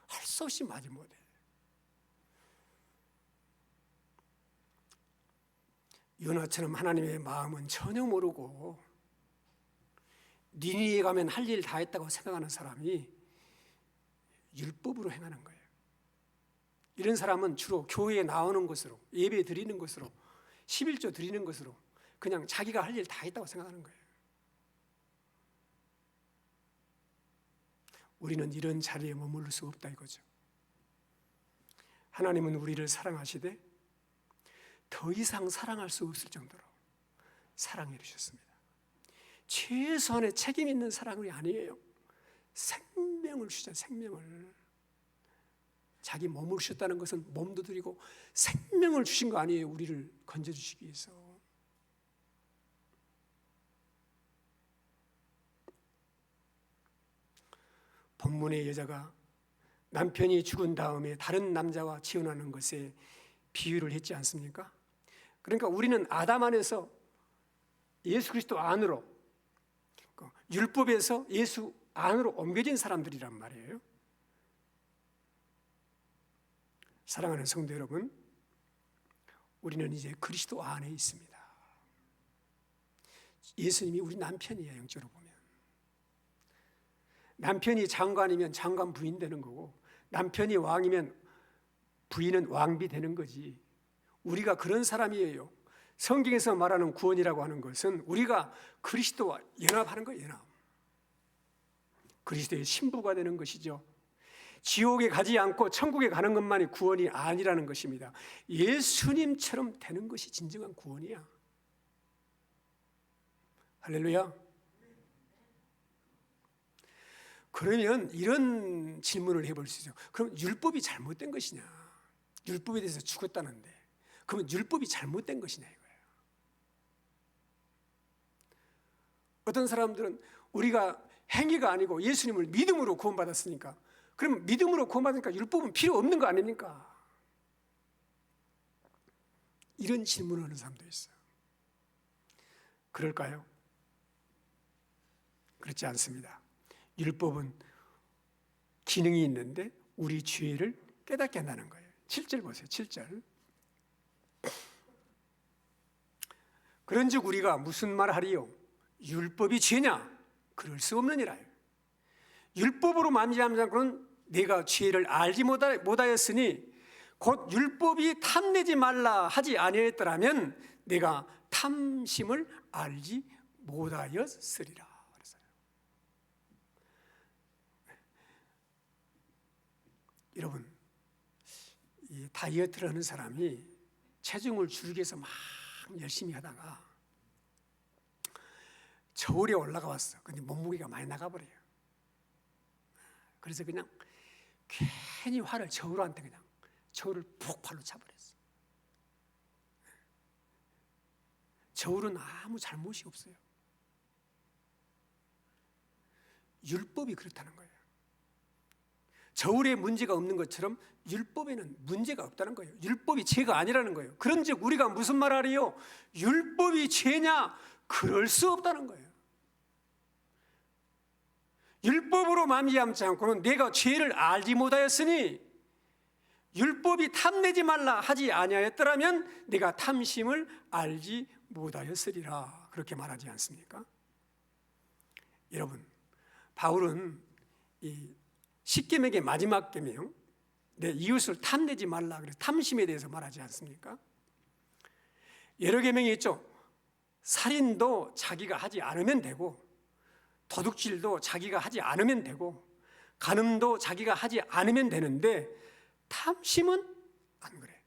할 수 없이 말이 못해. 요나처럼 하나님의 마음은 전혀 모르고 니느웨에 가면 할 일 다 했다고 생각하는 사람이 율법으로 행하는 거예요. 이런 사람은 주로 교회에 나오는 것으로, 예배 드리는 것으로, 11조 드리는 것으로 그냥 자기가 할 일 다 했다고 생각하는 거예요. 우리는 이런 자리에 머무를 수 없다 이거죠. 하나님은 우리를 사랑하시되 더 이상 사랑할 수 없을 정도로 사랑해 주셨습니다. 최소한의 책임 있는 사랑이 아니에요. 생명을 주자, 생명을. 자기 몸을 주셨다는 것은 몸도 드리고 생명을 주신 거 아니에요. 우리를 건져주시기 위해서. 본문의 여자가 남편이 죽은 다음에 다른 남자와 지원하는 것에 비유를 했지 않습니까? 그러니까 우리는 아담 안에서 예수 그리스도 안으로, 율법에서 예수 안으로 옮겨진 사람들이란 말이에요. 사랑하는 성도 여러분, 우리는 이제 그리스도 안에 있습니다. 예수님이 우리 남편이에요. 영적으로 보면 남편이 장관이면 장관 부인 되는 거고, 남편이 왕이면 부인은 왕비 되는 거지. 우리가 그런 사람이에요. 성경에서 말하는 구원이라고 하는 것은 우리가 그리스도와 연합하는 거예요. 연합. 그리스도의 신부가 되는 것이죠. 지옥에 가지 않고 천국에 가는 것만이 구원이 아니라는 것입니다. 예수님처럼 되는 것이 진정한 구원이야. 할렐루야. 그러면 이런 질문을 해볼 수 있어요. 그럼 율법이 잘못된 것이냐? 율법에 대해서 죽었다는데 그러면 율법이 잘못된 것이냐 이거예요. 어떤 사람들은 우리가 행위가 아니고 예수님을 믿음으로 구원받았으니까, 그럼 믿음으로 구원받으니까 율법은 필요 없는 거 아닙니까? 이런 질문을 하는 사람도 있어요. 그럴까요? 그렇지 않습니다. 율법은 기능이 있는데 우리 죄를 깨닫게 한다는 거예요. 7절 보세요. 7절. 그런즉 우리가 무슨 말 하리요? 율법이 죄냐? 그럴 수 없느니라. 율법으로 만지하는 자는 내가 죄를 알지 못하였으니 곧 율법이 탐내지 말라 하지 아니하였더라면 내가 탐심을 알지 못하였으리라. 그랬어요. 여러분, 이 다이어트를 하는 사람이 체중을 줄이기 위해서 막 열심히 하다가 저울에 올라가 왔어. 근데 몸무게가 많이 나가버려요. 그래서 그냥 괜히 화를 저울한테 그냥 저울을 폭발로 차버렸어. 저울은 아무 잘못이 없어요. 율법이 그렇다는 거예요. 저울에 문제가 없는 것처럼 율법에는 문제가 없다는 거예요. 율법이 죄가 아니라는 거예요. 그런즉 우리가 무슨 말 하리요? 율법이 죄냐? 그럴 수 없다는 거예요. 율법으로 말미암지 않고는 내가 죄를 알지 못하였으니 율법이 탐내지 말라 하지 아니하였더라면 내가 탐심을 알지 못하였으리라. 그렇게 말하지 않습니까? 여러분, 바울은 이 십계명의 마지막 계명, 내 이웃을 탐내지 말라, 그래서 탐심에 대해서 말하지 않습니까? 여러 계명이 있죠. 살인도 자기가 하지 않으면 되고, 도둑질도 자기가 하지 않으면 되고, 간음도 자기가 하지 않으면 되는데 탐심은 안 그래.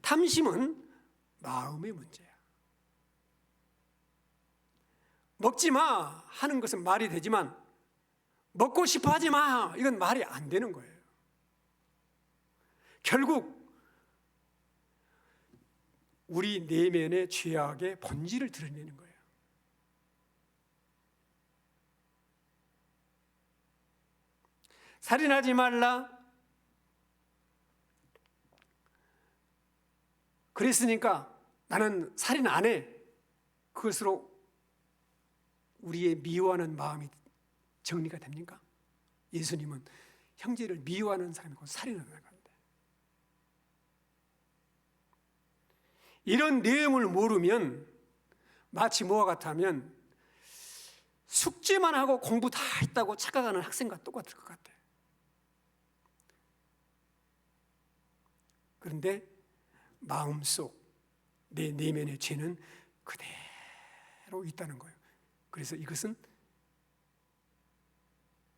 탐심은 마음의 문제야. 먹지 마 하는 것은 말이 되지만 먹고 싶어 하지 마 이건 말이 안 되는 거예요. 결국 우리 내면의 죄악의 본질을 드러내는 거예요. 살인하지 말라 그랬으니까 나는 살인 안 해. 그것으로 우리의 미워하는 마음이 정리가 됩니까? 예수님은 형제를 미워하는 사람이고 살인하는 건데, 이런 내용을 모르면 마치 뭐와 같으면 숙제만 하고 공부 다 했다고 착각하는 학생과 똑같을 것 같아요. 그런데 마음속 내 내면의 죄는 그대로 있다는 거예요. 그래서 이것은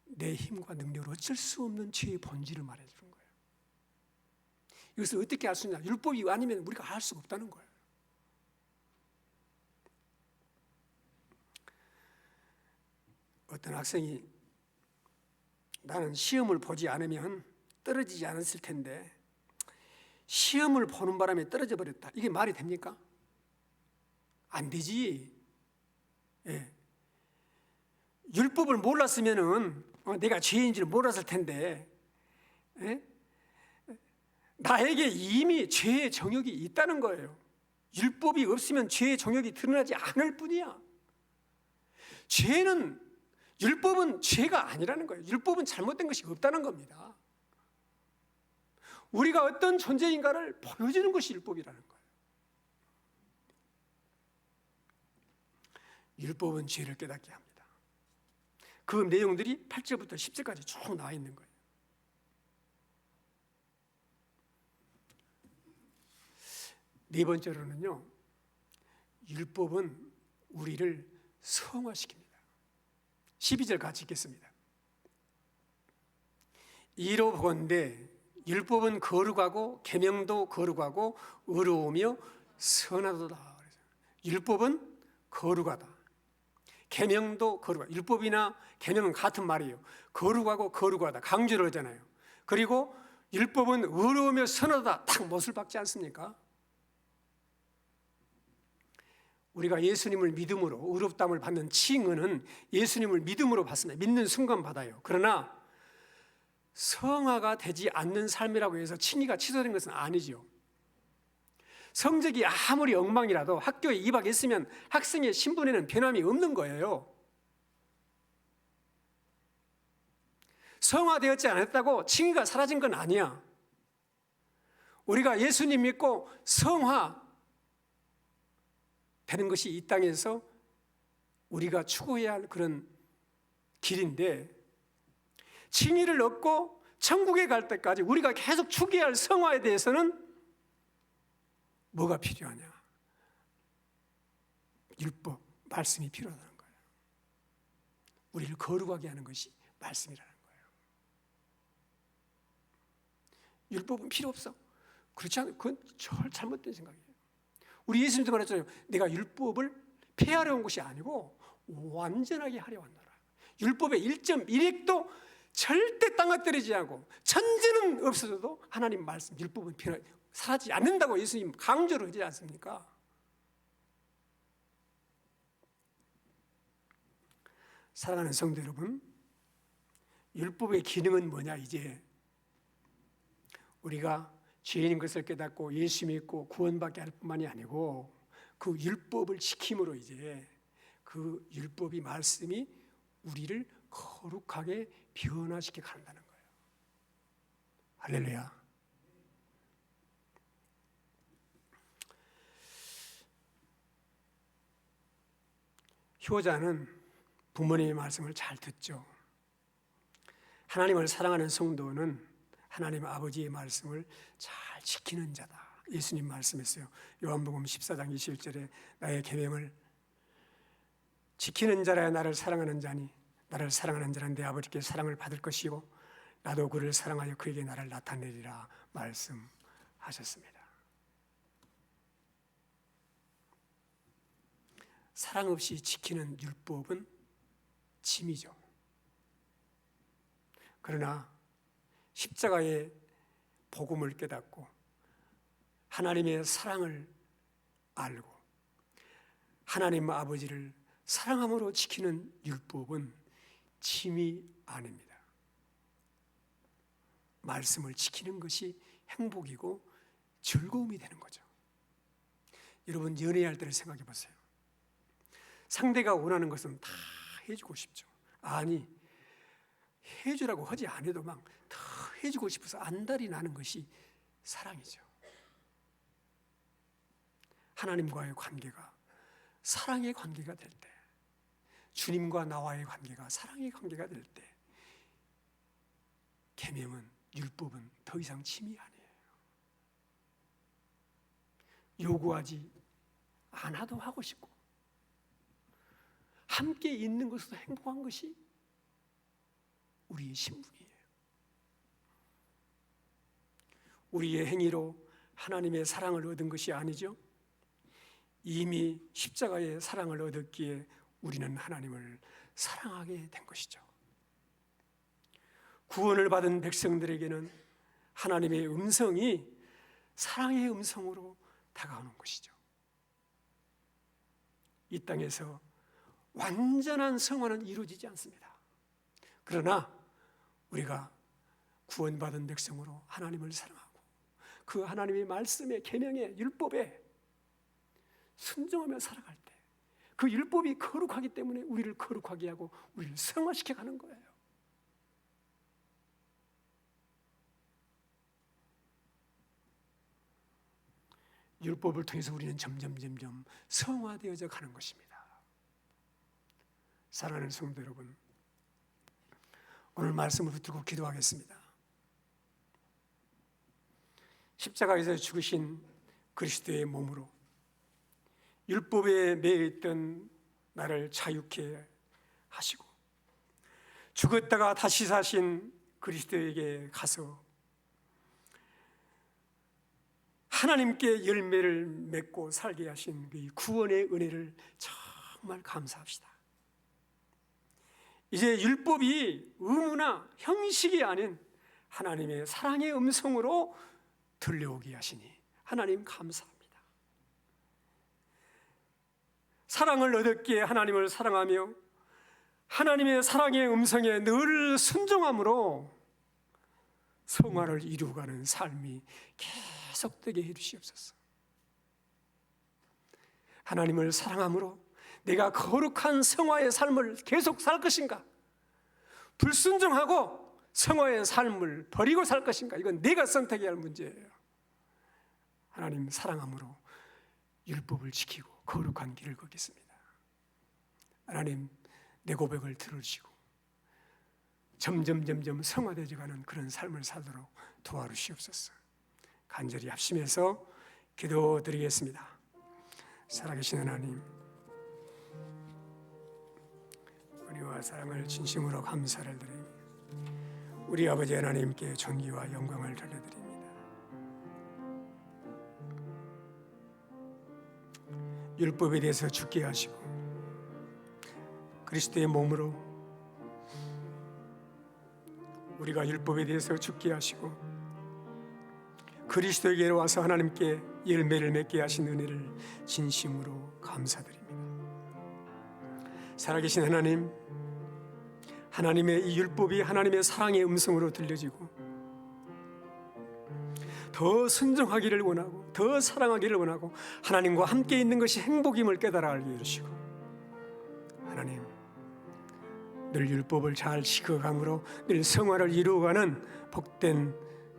내 힘과 능력으로 어쩔 수 없는 죄의 본질을 말해주는 거예요. 이것을 어떻게 알 수 있냐? 율법이 아니면 우리가 알 수가 없다는 거예요. 어떤 학생이 나는 시험을 보지 않으면 떨어지지 않았을 텐데 시험을 보는 바람에 떨어져 버렸다. 이게 말이 됩니까? 안 되지. 예. 율법을 몰랐으면은 내가 죄인지를 몰랐을 텐데, 예? 나에게 이미 죄의 정욕이 있다는 거예요. 율법이 없으면 죄의 정욕이 드러나지 않을 뿐이야. 율법은 죄가 아니라는 거예요. 율법은 잘못된 것이 없다는 겁니다. 우리가 어떤 존재인가를 보여주는 것이 율법이라는 거예요. 율법은 죄를 깨닫게 합니다. 그 내용들이 8절부터 10절까지 쭉 나와 있는 거예요. 네 번째로는요, 율법은 우리를 성화시킵니다. 12절 같이 읽겠습니다. 이로 보건대 율법은 거룩하고 계명도 거룩하고 의로우며 선하도다. 율법은 거룩하다. 계명도 거룩하다. 율법이나 계명은 같은 말이에요. 거룩하고 거룩하다. 강조를 하잖아요. 그리고 율법은 의로우며 선하다. 딱 못을 박지 않습니까? 우리가 예수님을 믿음으로 의롭다함을 받는 칭의는 예수님을 믿음으로 받습니다. 믿는 순간 받아요. 그러나 성화가 되지 않는 삶이라고 해서 칭의가 취소된 것은 아니죠. 성적이 아무리 엉망이라도 학교에 입학했으면 학생의 신분에는 변함이 없는 거예요. 성화되었지 않았다고 칭의가 사라진 건 아니야. 우리가 예수님 믿고 성화 되는 것이 이 땅에서 우리가 추구해야 할 그런 길인데, 칭의를 얻고 천국에 갈 때까지 우리가 계속 추구해야 할 성화에 대해서는 뭐가 필요하냐? 율법, 말씀이 필요하다는 거예요. 우리를 거룩하게 하는 것이 말씀이라는 거예요. 율법은 필요 없어. 그렇지 않아요. 그건 잘못된 생각이에요. 우리 예수님도 말했잖아요. 내가 율법을 폐하려 온 것이 아니고 완전하게 하려 왔노라. 율법의 1.1획도 절대 땅에 떨어지지 않고 천지는 없어져도 하나님 말씀, 율법은 사라지지 않는다고 예수님 강조를 하지 않습니까? 사랑하는 성도 여러분, 율법의 기능은 뭐냐? 이제 우리가 죄인인 것을 깨닫고 예수 믿고 구원받게 할 뿐만이 아니고 그 율법을 지킴으로 이제 그 율법이 말씀이 우리를 거룩하게 변화시켜 간다는 거예요. 할렐루야. 효자는 부모님의 말씀을 잘 듣죠. 하나님을 사랑하는 성도는 하나님 아버지의 말씀을 잘 지키는 자다. 예수님 말씀했어요. 요한복음 14장 21절에 나의 계명을 지키는 자라야 나를 사랑하는 자니 나를 사랑하는 자는 내 아버지께 사랑을 받을 것이고 나도 그를 사랑하여 그에게 나를 나타내리라 말씀하셨습니다. 사랑 없이 지키는 율법은 짐이죠. 그러나 십자가의 복음을 깨닫고 하나님의 사랑을 알고 하나님 아버지를 사랑함으로 지키는 율법은 짐이 아닙니다. 말씀을 지키는 것이 행복이고 즐거움이 되는 거죠. 여러분, 연애할 때를 생각해 보세요. 상대가 원하는 것은 다 해주고 싶죠. 아니, 해주라고 하지 않아도 막 더 해주고 싶어서 안달이 나는 것이 사랑이죠. 하나님과의 관계가 사랑의 관계가 될 때, 주님과 나와의 관계가 사랑의 관계가 될 때, 계명은, 율법은 더 이상 짐이 아니에요. 요구하지 않아도 하고 싶고 함께 있는 것으로 행복한 것이 우리의 신분이에요. 우리의 행위로 하나님의 사랑을 얻은 것이 아니죠. 이미 십자가의 사랑을 얻었기에 우리는 하나님을 사랑하게 된 것이죠. 구원을 받은 백성들에게는 하나님의 음성이 사랑의 음성으로 다가오는 것이죠. 이 땅에서 완전한 성화는 이루어지지 않습니다. 그러나 우리가 구원받은 백성으로 하나님을 사랑하고 그 하나님의 말씀에, 계명에, 율법에 순종하며 살아갈 때 그 율법이 거룩하기 때문에 우리를 거룩하게 하고 우리를 성화시켜 가는 거예요. 율법을 통해서 우리는 점점 성화되어져 가는 것입니다. 사랑하는 성도 여러분, 오늘 말씀을 붙들고 기도하겠습니다. 십자가에서 죽으신 그리스도의 몸으로 율법에 매여 있던 나를 자유케 하시고 죽었다가 다시 사신 그리스도에게 가서 하나님께 열매를 맺고 살게 하신 그 구원의 은혜를 정말 감사합시다. 이제 율법이 의무나 형식이 아닌 하나님의 사랑의 음성으로 들려오게 하시니 하나님 감사합니다. 사랑을 얻었기에 하나님을 사랑하며 하나님의 사랑의 음성에 늘 순종함으로 성화를 이루어가는 삶이 계속되게 해주시옵소서. 하나님을 사랑함으로 내가 거룩한 성화의 삶을 계속 살 것인가? 불순종하고 성화의 삶을 버리고 살 것인가? 이건 내가 선택해야 할 문제예요. 하나님 사랑함으로 율법을 지키고 거룩한 길을 걷겠습니다. 하나님 내 고백을 들으시고 점점 성화되어가는 그런 삶을 살도록 도와주시옵소서. 간절히 합심해서 기도드리겠습니다. 살아계신 하나님, 은혜와 사랑을 진심으로 감사를 드리며 우리 아버지 하나님께 존귀와 영광을 돌려드립니다. 율법에 대해서 죽게 하시고 그리스도의 몸으로 우리가 율법에 대해서 죽게 하시고 그리스도에게로 와서 하나님께 열매를 맺게 하신 은혜를 진심으로 감사드립니다. 살아계신 하나님, 하나님의 이 율법이 하나님의 사랑의 음성으로 들려지고 더 순종하기를 원하고 더 사랑하기를 원하고 하나님과 함께 있는 것이 행복임을 깨달아 알게 해주시고 하나님 늘 율법을 잘 지켜감으로 늘 성화를 이루어가는 복된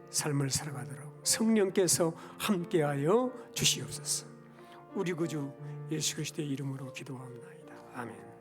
삶을 살아가도록 성령께서 함께하여 주시옵소서. 우리 구주 예수 그리스도의 이름으로 기도합니다. 아멘.